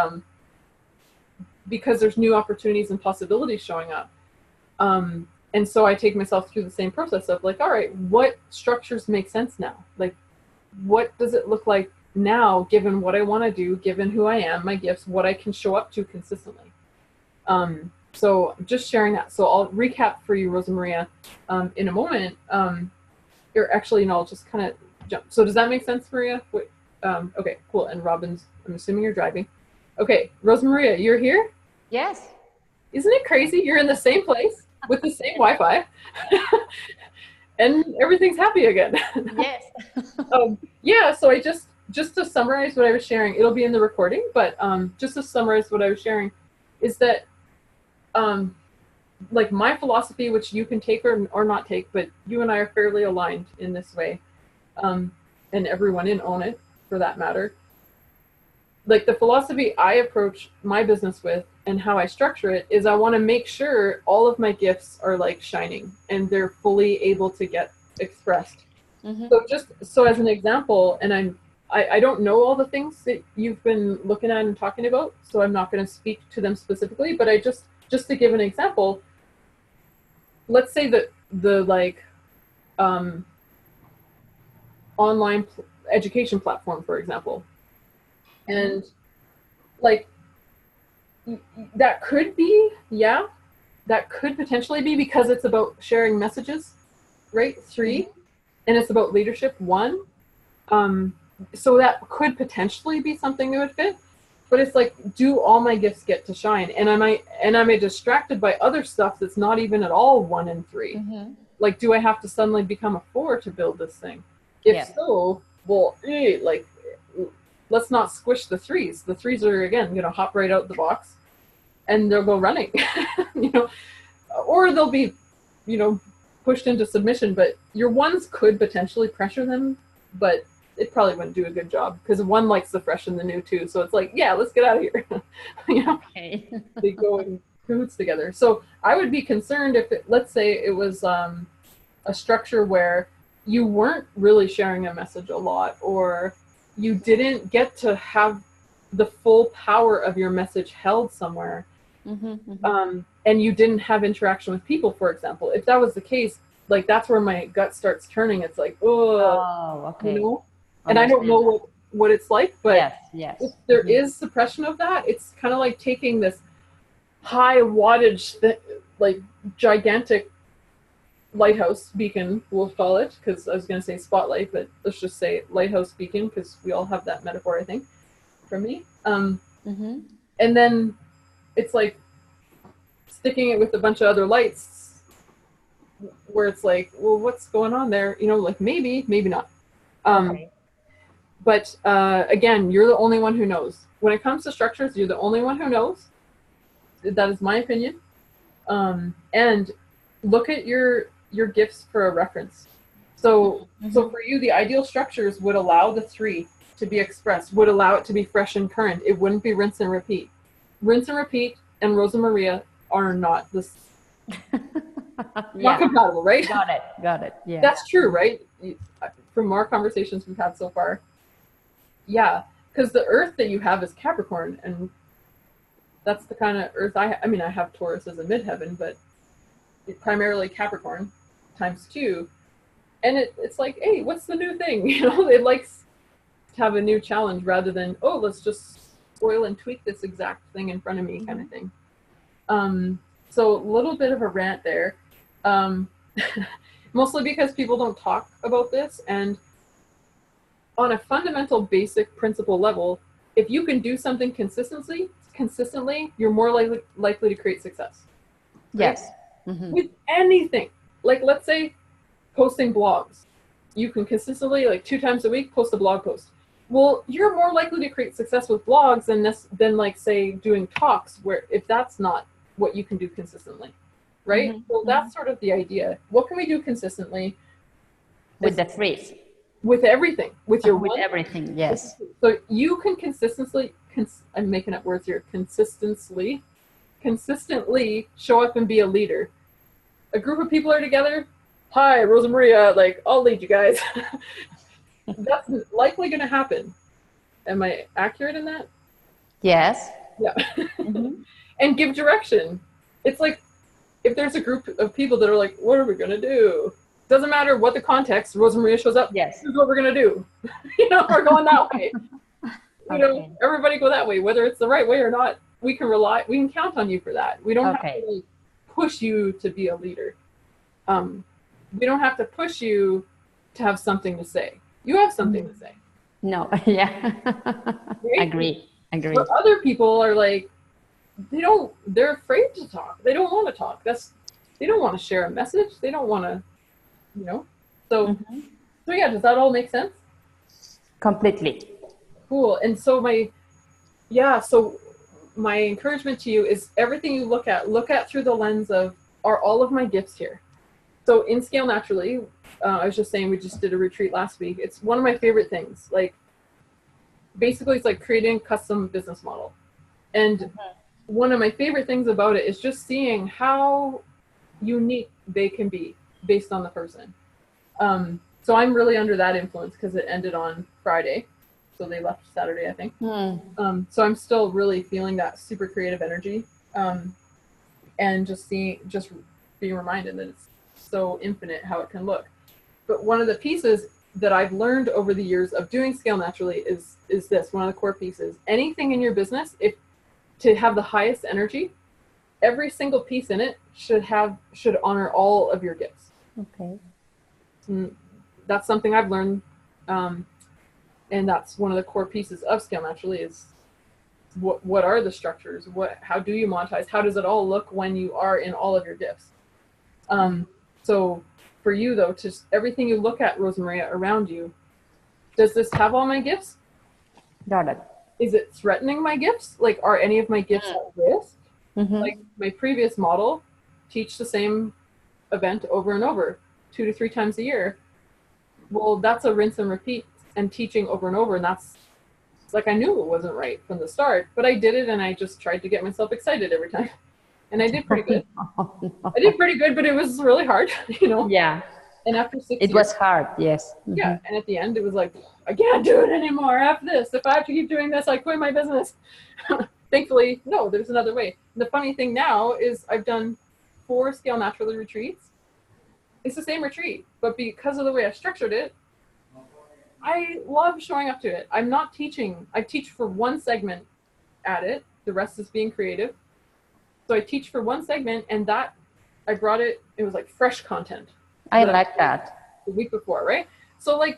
because there's new opportunities and possibilities showing up. And so I take myself through the same process of like, all right, what structures make sense now? Like, what does it look like now, given what I want to do, given who I am, my gifts, what I can show up to consistently? So just sharing that. So I'll recap for you, Rosamaria, in a moment. I'll just kind of jump. So does that make sense, Maria? Wait, okay, cool. And Robin's, I'm assuming you're driving. Okay, Rosamaria, you're here? Yes. Isn't it crazy? You're in the same place with the same Wi-Fi and everything's happy again. Yes. Yeah, so I just to summarize what I was sharing, it'll be in the recording, but just to summarize what I was sharing is that like my philosophy, which you can take or not take, but you and I are fairly aligned in this way, and everyone in Own It for that matter. Like, the philosophy I approach my business with and how I structure it is I want to make sure all of my gifts are like shining and they're fully able to get expressed. Mm-hmm. So as an example, and I don't know all the things that you've been looking at and talking about, so I'm not going to speak to them specifically, but I just to give an example, let's say that the like online education platform, for example, and like that could be, that could potentially be, because it's about sharing messages, right? 3, and it's about leadership, 1. So that could potentially be something that would fit, but it's like, do all my gifts get to shine? And am I distracted by other stuff that's not even at all 1 and 3? Mm-hmm. Like, do I have to suddenly become a 4 to build this thing? If so, well, like, let's not squish the 3s. The 3s are, again, going to hop right out the box and they'll go running, or they'll be, pushed into submission, but your 1s could potentially pressure them, but it probably wouldn't do a good job, because 1 likes the fresh and the new too. So it's like, yeah, let's get out of here. Okay. They go in cahoots together. So I would be concerned if let's say it was a structure where you weren't really sharing a message a lot, or you didn't get to have the full power of your message held somewhere, and you didn't have interaction with people, for example. If that was the case, like, that's where my gut starts turning. It's like, okay. And I don't know what it's like, but yes, yes. if there is suppression of that, it's kind of like taking this high wattage, like gigantic lighthouse beacon, we'll call it, because I was going to say spotlight, but let's just say lighthouse beacon, because we all have that metaphor, I think, for me. And then it's like sticking it with a bunch of other lights, where it's like, well, what's going on there? You know, like maybe not. Okay. But again, you're the only one who knows. When it comes to structures, you're the only one who knows. That is my opinion. And look at your gifts for a reference. So for you, the ideal structures would allow the 3 to be expressed, would allow it to be fresh and current. It wouldn't be rinse and repeat. Rinse and repeat and Rosamaria are not this. Not compatible, right? Got it. Yeah. That's true, right? From our conversations we've had so far. Yeah, because the earth that you have is Capricorn, and that's the kind of earth I mean, I have Taurus as a midheaven, but primarily Capricorn times 2. And it's like, hey, what's the new thing? You know, it likes to have a new challenge rather than, oh, let's just spoil and tweak this exact thing in front of me kind of thing. So a little bit of a rant there. Mostly because people don't talk about this, and on a fundamental basic principle level, if you can do something consistently, you're more likely to create success. Right? Yes. With anything. Like, let's say posting blogs. You can consistently, like 2 times a week, post a blog post. Well, you're more likely to create success with blogs than like, say, doing talks, where if that's not what you can do consistently. Right? So that's sort of the idea. What can we do consistently? With the 3. With everything. With your with everything, yes. So you can consistently, I'm making up words here, consistently show up and be a leader. A group of people are together. Hi, Rosamaria, like, I'll lead you guys. That's likely going to happen. Am I accurate in that? Yes. Yeah. And give direction. It's like, if there's a group of people that are like, what are we going to do? Doesn't matter what the context, Rosamaria shows up. Yes. This is what we're going to do. You know, we're going that way. You know, everybody go that way. Whether it's the right way or not, we can count on you for that. We don't have to really push you to be a leader. We don't have to push you to have something to say. You have something to say. No, yeah. Right? Agree. But other people are like, they're afraid to talk. They don't want to talk. They don't want to share a message. They don't want to, you know. So yeah, does that all make sense? Completely. Cool. And so my encouragement to you is everything you look at through the lens of, are all of my gifts here? So in Scale Naturally, I was just saying, we just did a retreat last week. It's one of my favorite things. Like, basically it's like creating a custom business model. And one of my favorite things about it is just seeing how unique they can be based on the person. So I'm really under that influence because it ended on Friday. So they left Saturday, I think. So I'm still really feeling that super creative energy. And just being reminded that it's so infinite how it can look. But one of the pieces that I've learned over the years of doing Scale Naturally is this, one of the core pieces. Anything in your business, to have the highest energy, every single piece in it should honor all of your gifts. Okay. That's something I've learned, and that's one of the core pieces of Scale Naturally is what are the structures? How do you monetize? How does it all look when you are in all of your gifts? So for you though, just everything you look at, Rosamaria, around you, does this have all my gifts? Got it. Is it threatening my gifts? Like, are any of my gifts at risk? Like my previous model, teach the same event over and over, 2 to 3 times a year. Well, that's a rinse and repeat and teaching over and over. And that's like, I knew it wasn't right from the start, but I did it and I just tried to get myself excited every time. And I did pretty good. I did pretty good, but it was really hard, you know? Yeah. And after 6 years. It was hard, yes. Yeah. And at the end, it was like, I can't do it anymore after this. If I have to keep doing this, I quit my business. Thankfully, no, there's another way. The funny thing now is I've done 4 Scale Naturally retreats. It's the same retreat, but because of the way I structured it, I love showing up to it. I'm not teaching. I teach for one segment at it. The rest is being creative. So I teach for one segment, and that I brought it. It was like fresh content. I like that. The week before, right? So like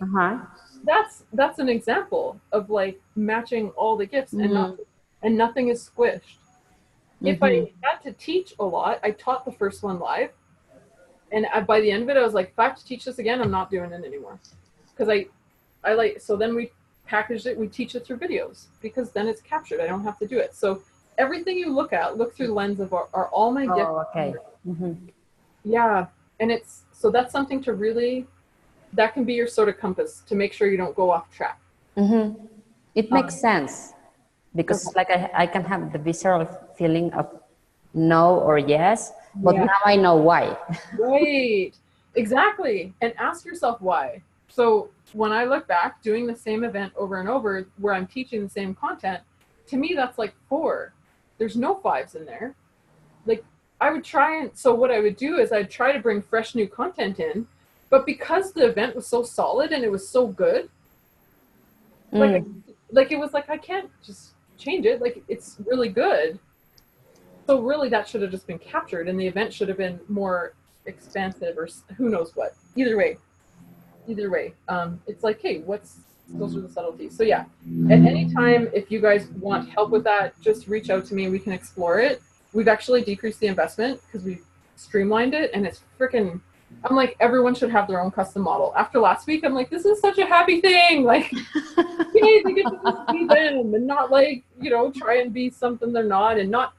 that's an example of like matching all the gifts and nothing is squished. If I had to teach a lot, I taught the first one live, and by the end of it, I was like, if I have to teach this again, I'm not doing it anymore, because I like, so then we packaged it, we teach it through videos, because then it's captured. I don't have to do it. So everything you look through the lens of are all my gifts. Oh, okay. Yeah. And so that's something to really, that can be your sort of compass to make sure you don't go off track. It makes sense, because like I can have the visceral feeling of no or yes, but now I know why. Right. Exactly. And ask yourself why. So when I look back, doing the same event over and over, where I'm teaching the same content, to me, that's like 4. There's no 5s in there. Like, I would try so what I would do is I'd try to bring fresh new content in, but because the event was so solid and it was so good, like it was like, I can't just change it. Like, it's really good. So really that should have just been captured, and the event should have been more expansive, or who knows what. Either way, it's like, hey, those are the subtleties. So yeah, at any time, if you guys want help with that, just reach out to me. We can explore it. We've actually decreased the investment because we've streamlined it, and it's freaking, I'm like, everyone should have their own custom model. After last week, I'm like, this is such a happy thing. Like, yay, they get to just be them, and not like, try and be something they're not, and not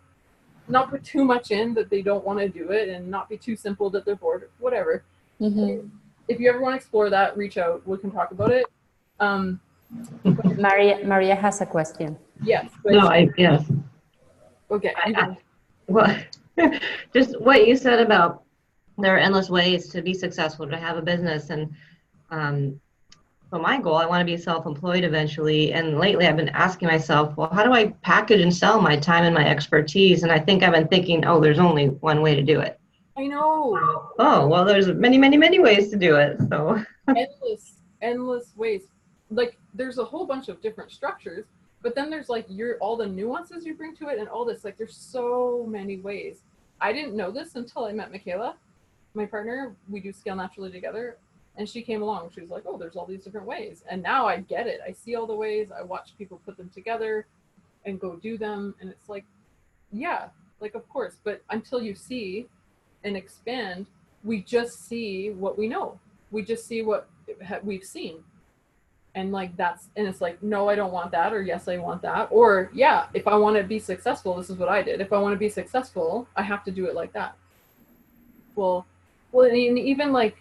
put too much in that they don't want to do it, and not be too simple that they're bored, whatever. If you ever want to explore that, reach out. We can talk about it. Maria has a question. Yes. Yes. Okay. Well, just what you said about there are endless ways to be successful, to have a business. And so my goal, I want to be self-employed eventually. And lately I've been asking myself, well, how do I package and sell my time and my expertise? And I think I've been thinking, oh, there's only one way to do it. I know. Oh, well, there's many, many, many ways to do it. So endless ways. Like, there's a whole bunch of different structures, but then there's like all the nuances you bring to it, and all this, like, there's so many ways. I didn't know this until I met Michaela, my partner. We do Scale Naturally together, and she came along. She was like, oh, there's all these different ways. And now I get it. I see all the ways. I watch people put them together and go do them. And it's like, yeah, like, of course. But until you see and expand, we just see what we know. We just see what we've seen. And like, and it's like, no, I don't want that, or yes, I want that. Or yeah, if I want to be successful, this is what I did. If I want to be successful, I have to do it like that. Well, and even like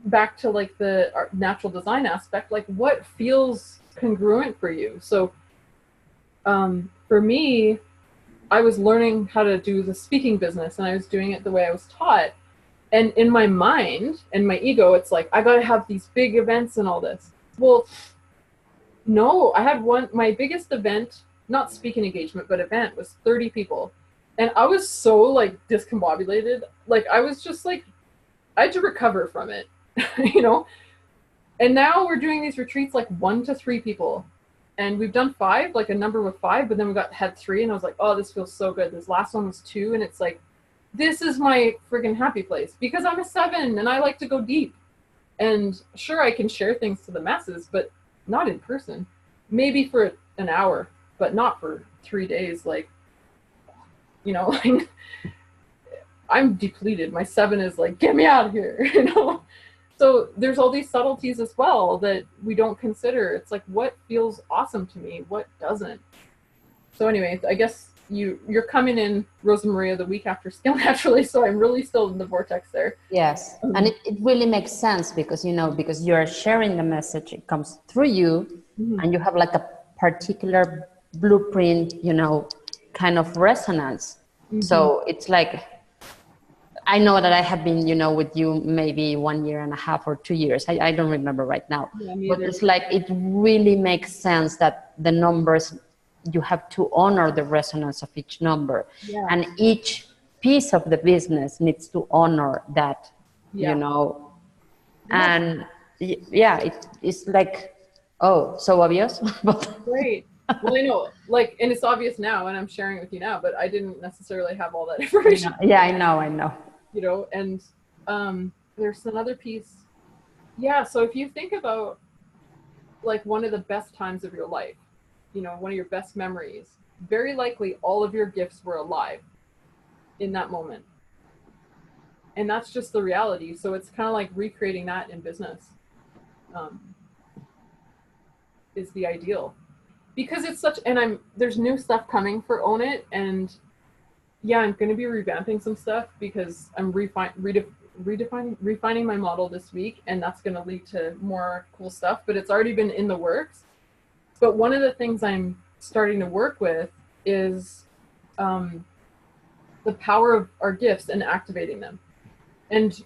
back to like the natural design aspect, like what feels congruent for you. So for me, I was learning how to do the speaking business, and I was doing it the way I was taught. And in my mind and my ego, it's like, I got to have these big events and all this. Well, no, I had my biggest event, not speaking engagement, but event, was 30 people. And I was so like discombobulated. Like, I was just like, I had to recover from it, And now we're doing these retreats, like 1 to 3 people. And we've done 5, like a number with 5, but then we had 3, and I was like, oh, this feels so good. This last one was 2, and it's like, this is my friggin' happy place, because I'm a 7 and I like to go deep. And sure, I can share things to the masses, but not in person. Maybe for an hour, but not for 3 days. Like, like, I'm depleted. My 7 is like, get me out of here, So there's all these subtleties as well that we don't consider. It's like, what feels awesome to me? What doesn't? So anyway, I guess you're coming in, Rosamaria, the week after Scale Naturally, so I'm really still in the vortex there. Yes, and it really makes sense because, because you're sharing the message, it comes through you, and you have like a particular blueprint, kind of resonance. So it's like, I know that I have been, with you maybe 1.5 years or 2 years. I don't remember right now. Yeah, but it's like, it really makes sense that the numbers, you have to honor the resonance of each number. Yeah. And each piece of the business needs to honor that, And yeah, it's like, oh, so obvious. But Right. Well, I know, like, and it's obvious now, and I'm sharing it with you now, but I didn't necessarily have all that information. yeah, I know. You know, and there's another piece. Yeah, so if you think about like one of the best times of your life, you know, one of your best memories, very likely all of your gifts were alive in that moment. And that's just the reality. So it's kind of like recreating that in business is the ideal. Because it's such, and there's new stuff coming for Own It, and yeah, I'm going to be revamping some stuff because I'm refining my model this week, and that's going to lead to more cool stuff, but it's already been in the works. But one of the things I'm starting to work with is the power of our gifts and activating them. And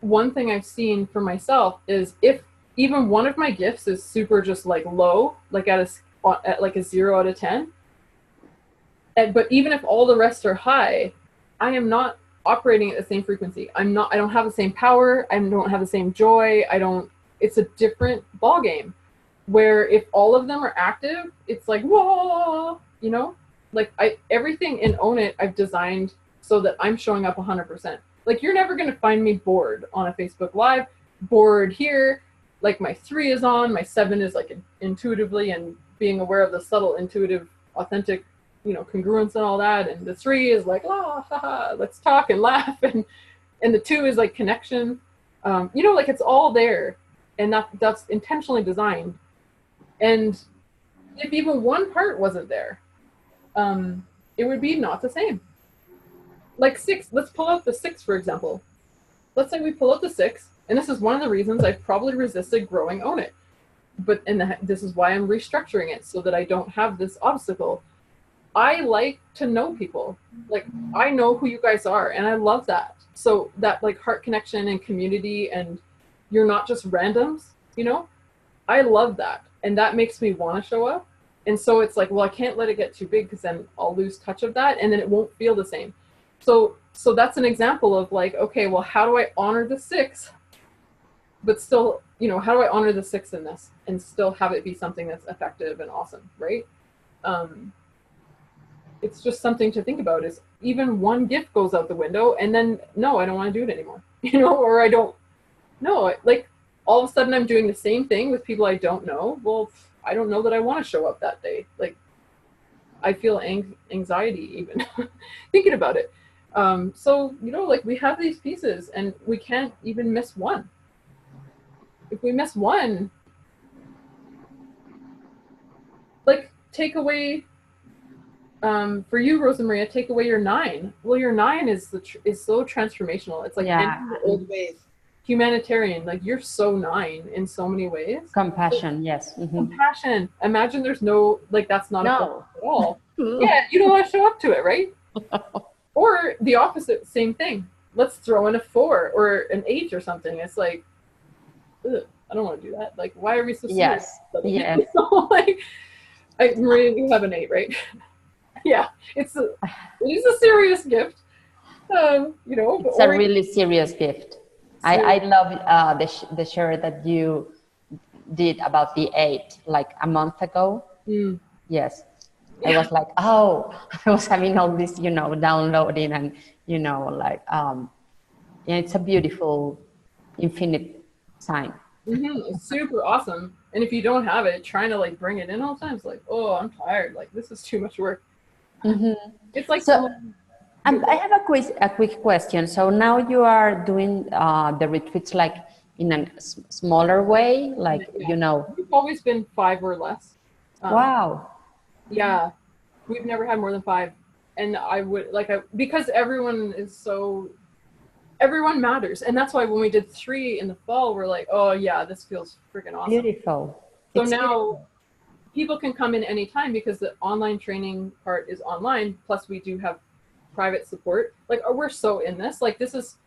one thing I've seen for myself is if even one of my gifts is super just like low, like at like a 0 out of 10, but even if all the rest are high, I am not operating at the same frequency. I don't have the same power. I don't have the same joy. It's a different ball game where if all of them are active, it's like, whoa, you know, like everything in Own It, I've designed so that I'm showing up 100%. Like you're never going to find me bored on a Facebook Live, bored here. Like my 3 is on, my 7 is like intuitively and being aware of the subtle, intuitive, authentic, you know, congruence and all that. And the 3 is like, haha, let's talk and laugh. And the 2 is like connection. You know, like it's all there. And that's intentionally designed. And if even one part wasn't there, it would be not the same. Like 6, let's pull out the 6, for example. Let's say we pull out the 6, and this is one of the reasons I've probably resisted growing Own It. But this is why I'm restructuring it so that I don't have this obstacle. I like to know people. Like I know who you guys are, and I love that. So that like heart connection and community, and you're not just randoms, you know? I love that. And that makes me want to show up. And so it's like, well, I can't let it get too big because then I'll lose touch of that and then it won't feel the same. So that's an example of like, okay, well, how do I honor the 6, but still, you know, how do I honor the 6 in this and still have it be something that's effective and awesome, right? It's just something to think about is even one gift goes out the window and then, no, I don't want to do it anymore, you know, or I don't, no, like all of a sudden I'm doing the same thing with people I don't know. Well, I don't know that I want to show up that day. Like I feel anxiety even thinking about it. So, you know, like we have these pieces and we can't even miss one. If we miss one, like take away, for you, Rosamaria, take away your 9. Well, your 9 is so transformational. It's like old ways. Humanitarian, like you're so 9 in so many ways. Compassion, yes. Mm-hmm. Compassion. Imagine there's no, like that's not a focus at all. Yeah, you don't want to show up to it, right? Or the opposite, same thing. Let's throw in a 4 or an 8 or something. It's like, ugh, I don't want to do that. Like, why are we so serious? Yes. Like, Maria, you have an 8, right? Yeah, it is a serious gift. You know, it's a really serious gift. I love the share that you did about the 8 like a month ago. Yes. I was like, oh, I was having all this, you know, downloading and, you know, like, it's a beautiful infinite sign. It's super awesome. And if you don't have it, trying to like bring it in all the time, it's like, oh, I'm tired. Like this is too much work. It's like, so I have a quick question. So now you are doing the retreats like in a smaller way, like, you know. We've always been 5 or less. Wow. Yeah, we've never had more than 5. And I would because everyone matters. And that's why when we did 3 in the fall, we're like, oh yeah, this feels freaking awesome. Beautiful. So now people can come in anytime because the online training part is online. Plus we do have private support. Like we're so in this, like it's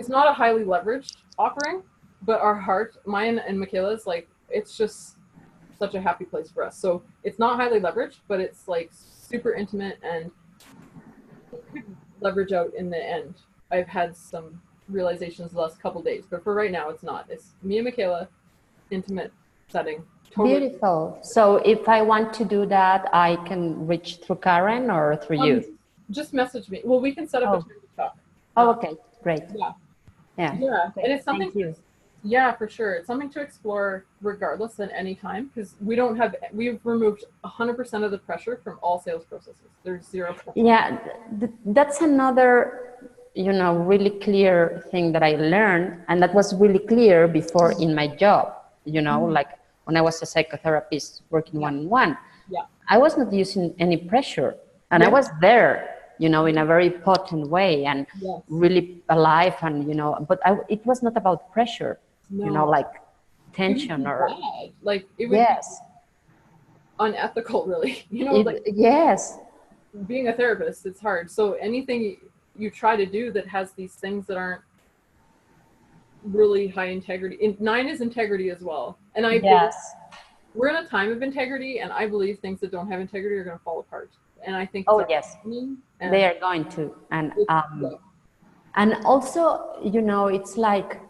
not a highly leveraged offering, but our heart, mine and Michaela's, like, it's just such a happy place for us. So it's not highly leveraged, but it's like super intimate and leverage out in the end. I've had some realizations the last couple days, but for right now, it's not. It's me and Michaela, intimate setting. Totally. Beautiful. So if I want to do that, I can reach through Karen or through you? Just message me. Well, we can set up a time to talk. Oh, okay, great. Yeah. Yeah. Yeah. Okay. And it's something. Thank you. Yeah, for sure. It's something to explore regardless at any time, because we've removed 100% of the pressure from all sales processes. There's zero pressure. Yeah, that's another, really clear thing that I learned, and that was really clear before in my job, like when I was a psychotherapist working one-on-one. Yeah. I was not using any pressure, and I was there, in a very potent way and really alive, and, but it was not about pressure, like tension or... Bad. Like, it would be unethical, really. Yes. Being a therapist, it's hard. So anything you try to do that has these things that aren't really high integrity. 9 is integrity as well. And we're in a time of integrity, and I believe things that don't have integrity are going to fall apart. And I think they are going to. And also, it's like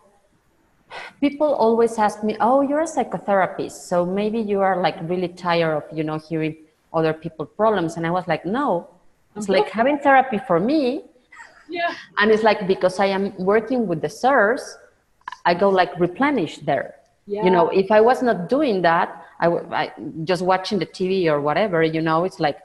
people always ask me, oh, you're a psychotherapist, so maybe you are like really tired of, hearing other people's problems. And I was like, no, it's like having therapy for me. Yeah. And it's like, because I am working with the source, I go like replenish there. Yeah. If I was not doing that, I just watching the TV or whatever, it's like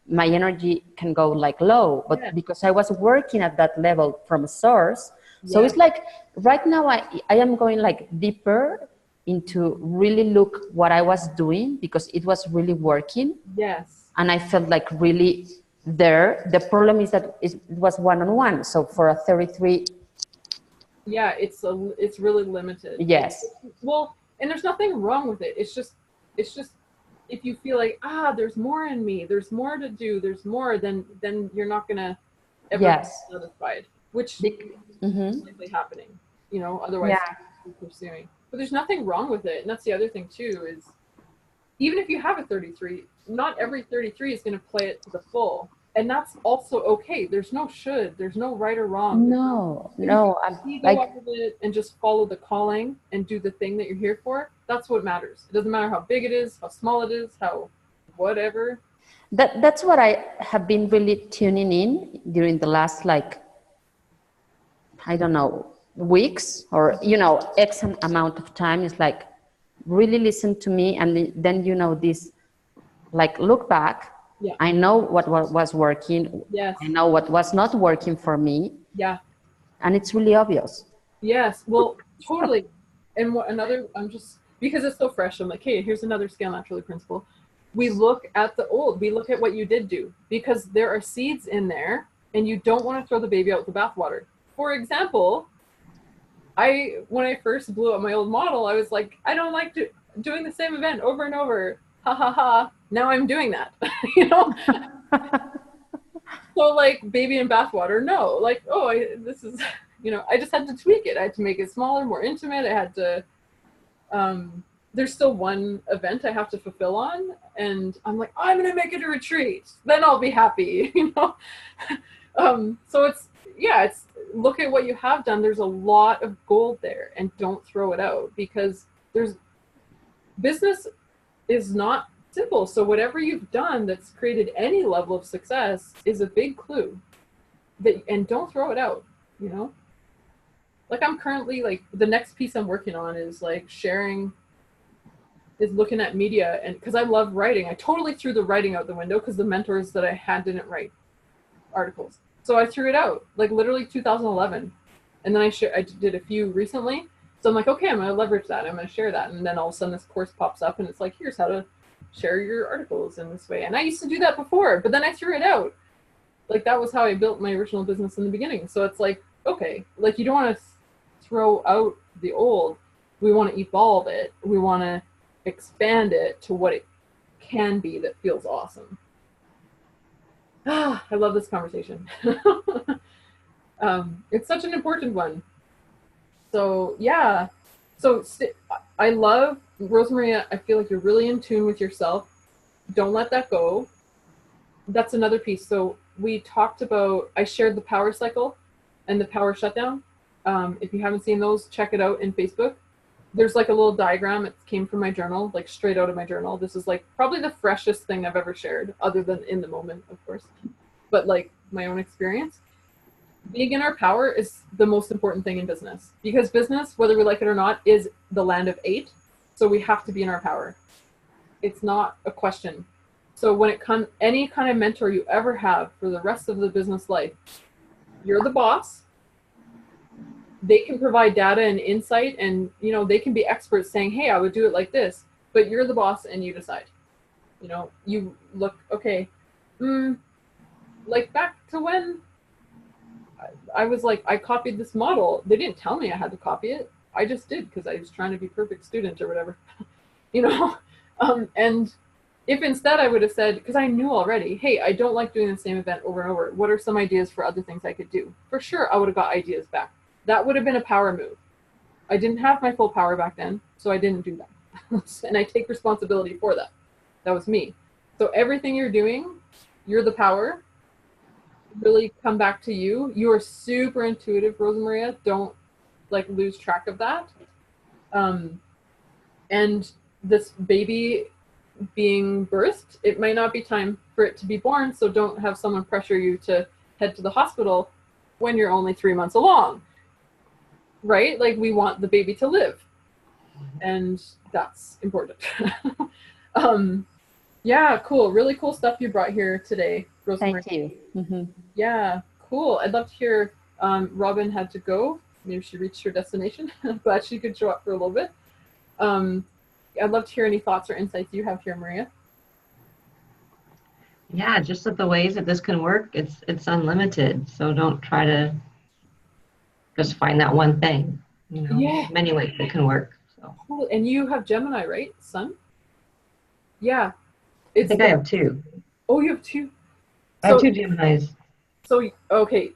my energy can go like low, but because I was working at that level from a source. So it's like right now I am going like deeper into really look what I was doing, because it was really working. Yes. And I felt like really there. The problem is that it was one-on-one. So for a 33. Yeah, it's really limited. Yes. Well, and there's nothing wrong with it. It's just if you feel like, there's more in me, there's more to do, there's more, then you're not gonna ever be satisfied, which is likely happening, otherwise you're pursuing. But there's nothing wrong with it. And that's the other thing too, is even if you have a 33, not every 33 is going to play it to the full. And that's also okay. There's no should, there's no right or wrong. No. You go up with it and just follow the calling and do the thing that you're here for. That's what matters. It doesn't matter how big it is, how small it is, how whatever. That's what I have been really tuning in during the last, I don't know, weeks or, X amount of time. Is like, really listen to me. And then, this, like, look back. Yeah. I know what was working. Yes. I know what was not working for me. Yeah. And it's really obvious. Yes. Well, totally. And because it's so fresh, I'm like, hey, here's another scale naturally principle. We look at the old. We look at what you did do, because there are seeds in there, and you don't want to throw the baby out with the bathwater. For example, when I first blew up my old model, I was like, I don't like doing the same event over and over. Ha ha ha. Now I'm doing that. So like baby in bathwater, no. Like, this is, I just had to tweak it. I had to make it smaller, more intimate. I had to, there's still one event I have to fulfill on, and I'm like, I'm going to make it a retreat. Then I'll be happy, So it's look at what you have done. There's a lot of gold there, and don't throw it out, because business is not simple. So whatever you've done that's created any level of success is a big clue and don't throw it out, Like I'm currently the next piece I'm working on is looking at media, and because I love writing, I totally threw the writing out the window because the mentors that I had didn't write articles. So I threw it out, literally 2011. And then I did a few recently. So I'm like, okay, I'm going to leverage that. I'm going to share that. And then all of a sudden this course pops up, and it's like, here's how to share your articles in this way. And I used to do that before, but then I threw it out. That was how I built my original business in the beginning. So it's like, okay, you don't want to throw out the old. We want to evolve it. We want to expand it to what it can be that feels awesome. I love this conversation. It's such an important one. So yeah. So I love Rosamaria. I feel like you're really in tune with yourself. Don't let that go. That's another piece. So we talked about, I shared the power cycle and the power shutdown. If you haven't seen those, check it out in Facebook. There's like a little diagram. It came from my journal, like straight out of my journal. This is like probably the freshest thing I've ever shared, other than in the moment, of course, but like my own experience. Being in our power is the most important thing in business, because business, whether we like it or not, is the land of 8. So we have to be in our power. It's not a question. So when it comes, any kind of mentor you ever have for the rest of the business life, you're the boss. They can provide data and insight, and they can be experts saying, hey, I would do it like this, but you're the boss and you decide. You look, okay, like back to when I was like, I copied this model. They didn't tell me I had to copy it. I just did because I was trying to be a perfect student or whatever, and if instead I would have said, because I knew already, hey, I don't like doing the same event over and over. What are some ideas for other things I could do? For sure, I would have got ideas back. That would have been a power move. I didn't have my full power back then, so I didn't do that. And I take responsibility for that. That was me. So everything you're doing, you're the power. Really come back to you. You are super intuitive, Rosamaria. Don't lose track of that. And this baby being birthed, it might not be time for it to be born, so don't have someone pressure you to head to the hospital when you're only 3 months along. Right? Like, we want the baby to live, and that's important. Yeah, cool. Really cool stuff you brought here today, Rosemarie. Thank you. Mm-hmm. Yeah, cool. I'd love to hear. Robin had to go. Maybe she reached her destination, but she could show up for a little bit. I'd love to hear any thoughts or insights you have here, Maria. Yeah, just that the ways that this can work, it's unlimited. So don't try to just find that one thing. Yeah. Many ways it can work. So. Cool. And you have Gemini, right, son? Yeah. I think I have 2. Oh, you have 2? I have 2 Geminis. So, okay.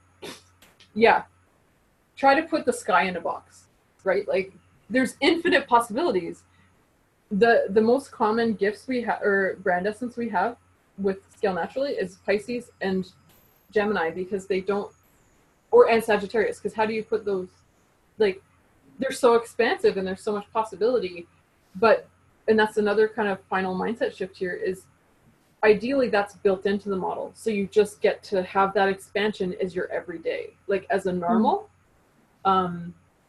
Yeah. Try to put the sky in a box, right? Like, there's infinite possibilities. The most common gifts we have, or brand essence we have with Scale Naturally, is Pisces and Gemini, because they don't, and Sagittarius, because how do you put those, like, they're so expansive and there's so much possibility. And that's another kind of final mindset shift here, is ideally that's built into the model. So you just get to have that expansion as your everyday, like as a normal.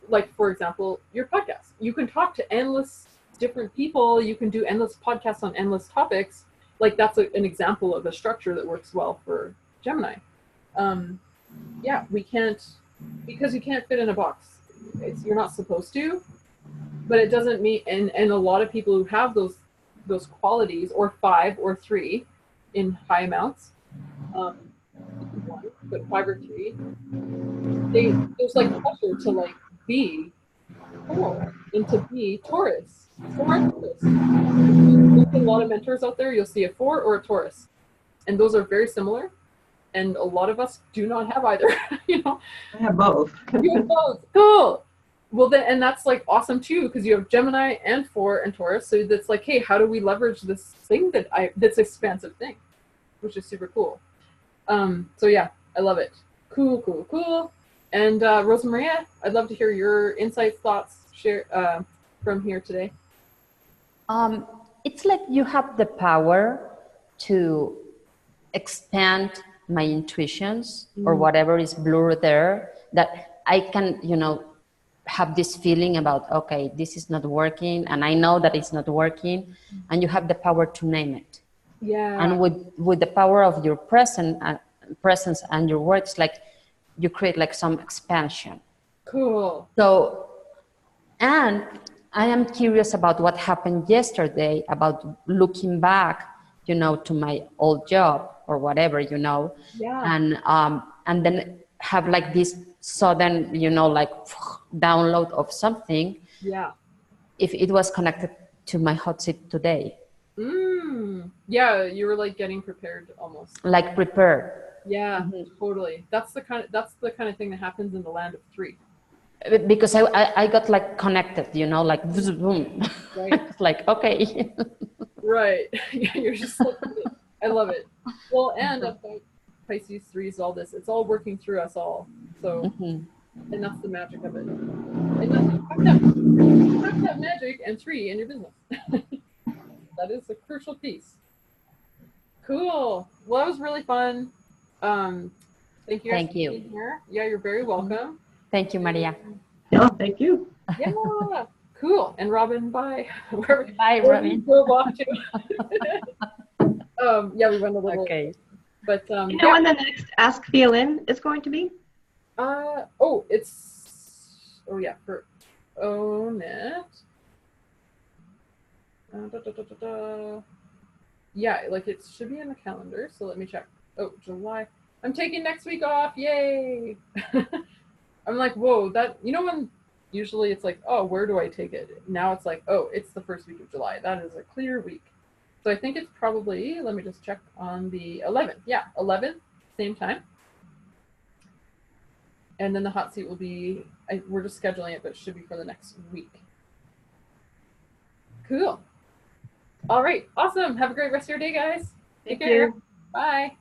Like, for example, your podcast. You can talk to endless different people. You can do endless podcasts on endless topics. Like, that's an example of a structure that works well for Gemini. Yeah, we can't, because you can't fit in a box. You're not supposed to, but it doesn't mean, and a lot of people who have those qualities, or 5 or 3 in high amounts, but 5 or 3, there's like pressure to like be 4 and to be Taurus. 4 and Taurus. Look at a lot of mentors out there, you'll see a 4 or a Taurus, and those are very similar. And a lot of us do not have either. I have both. You have both. Cool. Well, then, and that's like awesome too, because you have Gemini and 4 and Taurus. So that's like, hey, how do we leverage this thing that's expansive thing, which is super cool. So yeah, I love it. Cool. And Rosamaria, I'd love to hear your insights, thoughts, share from here today. It's like you have the power to expand my intuitions or whatever is blurred there, that I can, have this feeling about, okay, this is not working, and I know that it's not working, and you have the power to name it. Yeah. And with the power of your presence and your words, like, you create like some expansion. Cool. So, and I am curious about what happened yesterday, about looking back, to my old job or whatever, Yeah. and then have like this sudden, like download of something. Yeah. If it was connected to my hot seat today. Yeah, you were like getting prepared almost. Like prepared. Yeah, totally. That's the kind of thing that happens in the land of 3. Because I got like connected, like boom. Right. Like, okay. Right. Yeah, you're just so I love it. Well, and Pisces 3 is all this. It's all working through us all. So And that's the magic of it. And you have to have magic and 3 in your business. That is a crucial piece. Cool. Well, that was really fun. Thank you guys for being here. Yeah, you're very welcome. Thank you, Maria. Oh, thank you. Yeah, cool. And Robin, bye. Bye, Robin. Go off to. Yeah, we went a little. Okay. But You know when the next Ask Violin is going to be? For Own It. Yeah, like it should be in the calendar. So let me check. Oh, July. I'm taking next week off. Yay! I'm like, whoa, that, you know, when usually it's like, oh, where do I take it? Now it's like, oh, it's the first week of July. That is a clear week. So I think it's probably, let me just check on the 11th. Yeah, 11th, same time. And then the hot seat will be, we're just scheduling it, but it should be for the next week. Cool. All right, awesome. Have a great rest of your day, guys. Take care. Bye.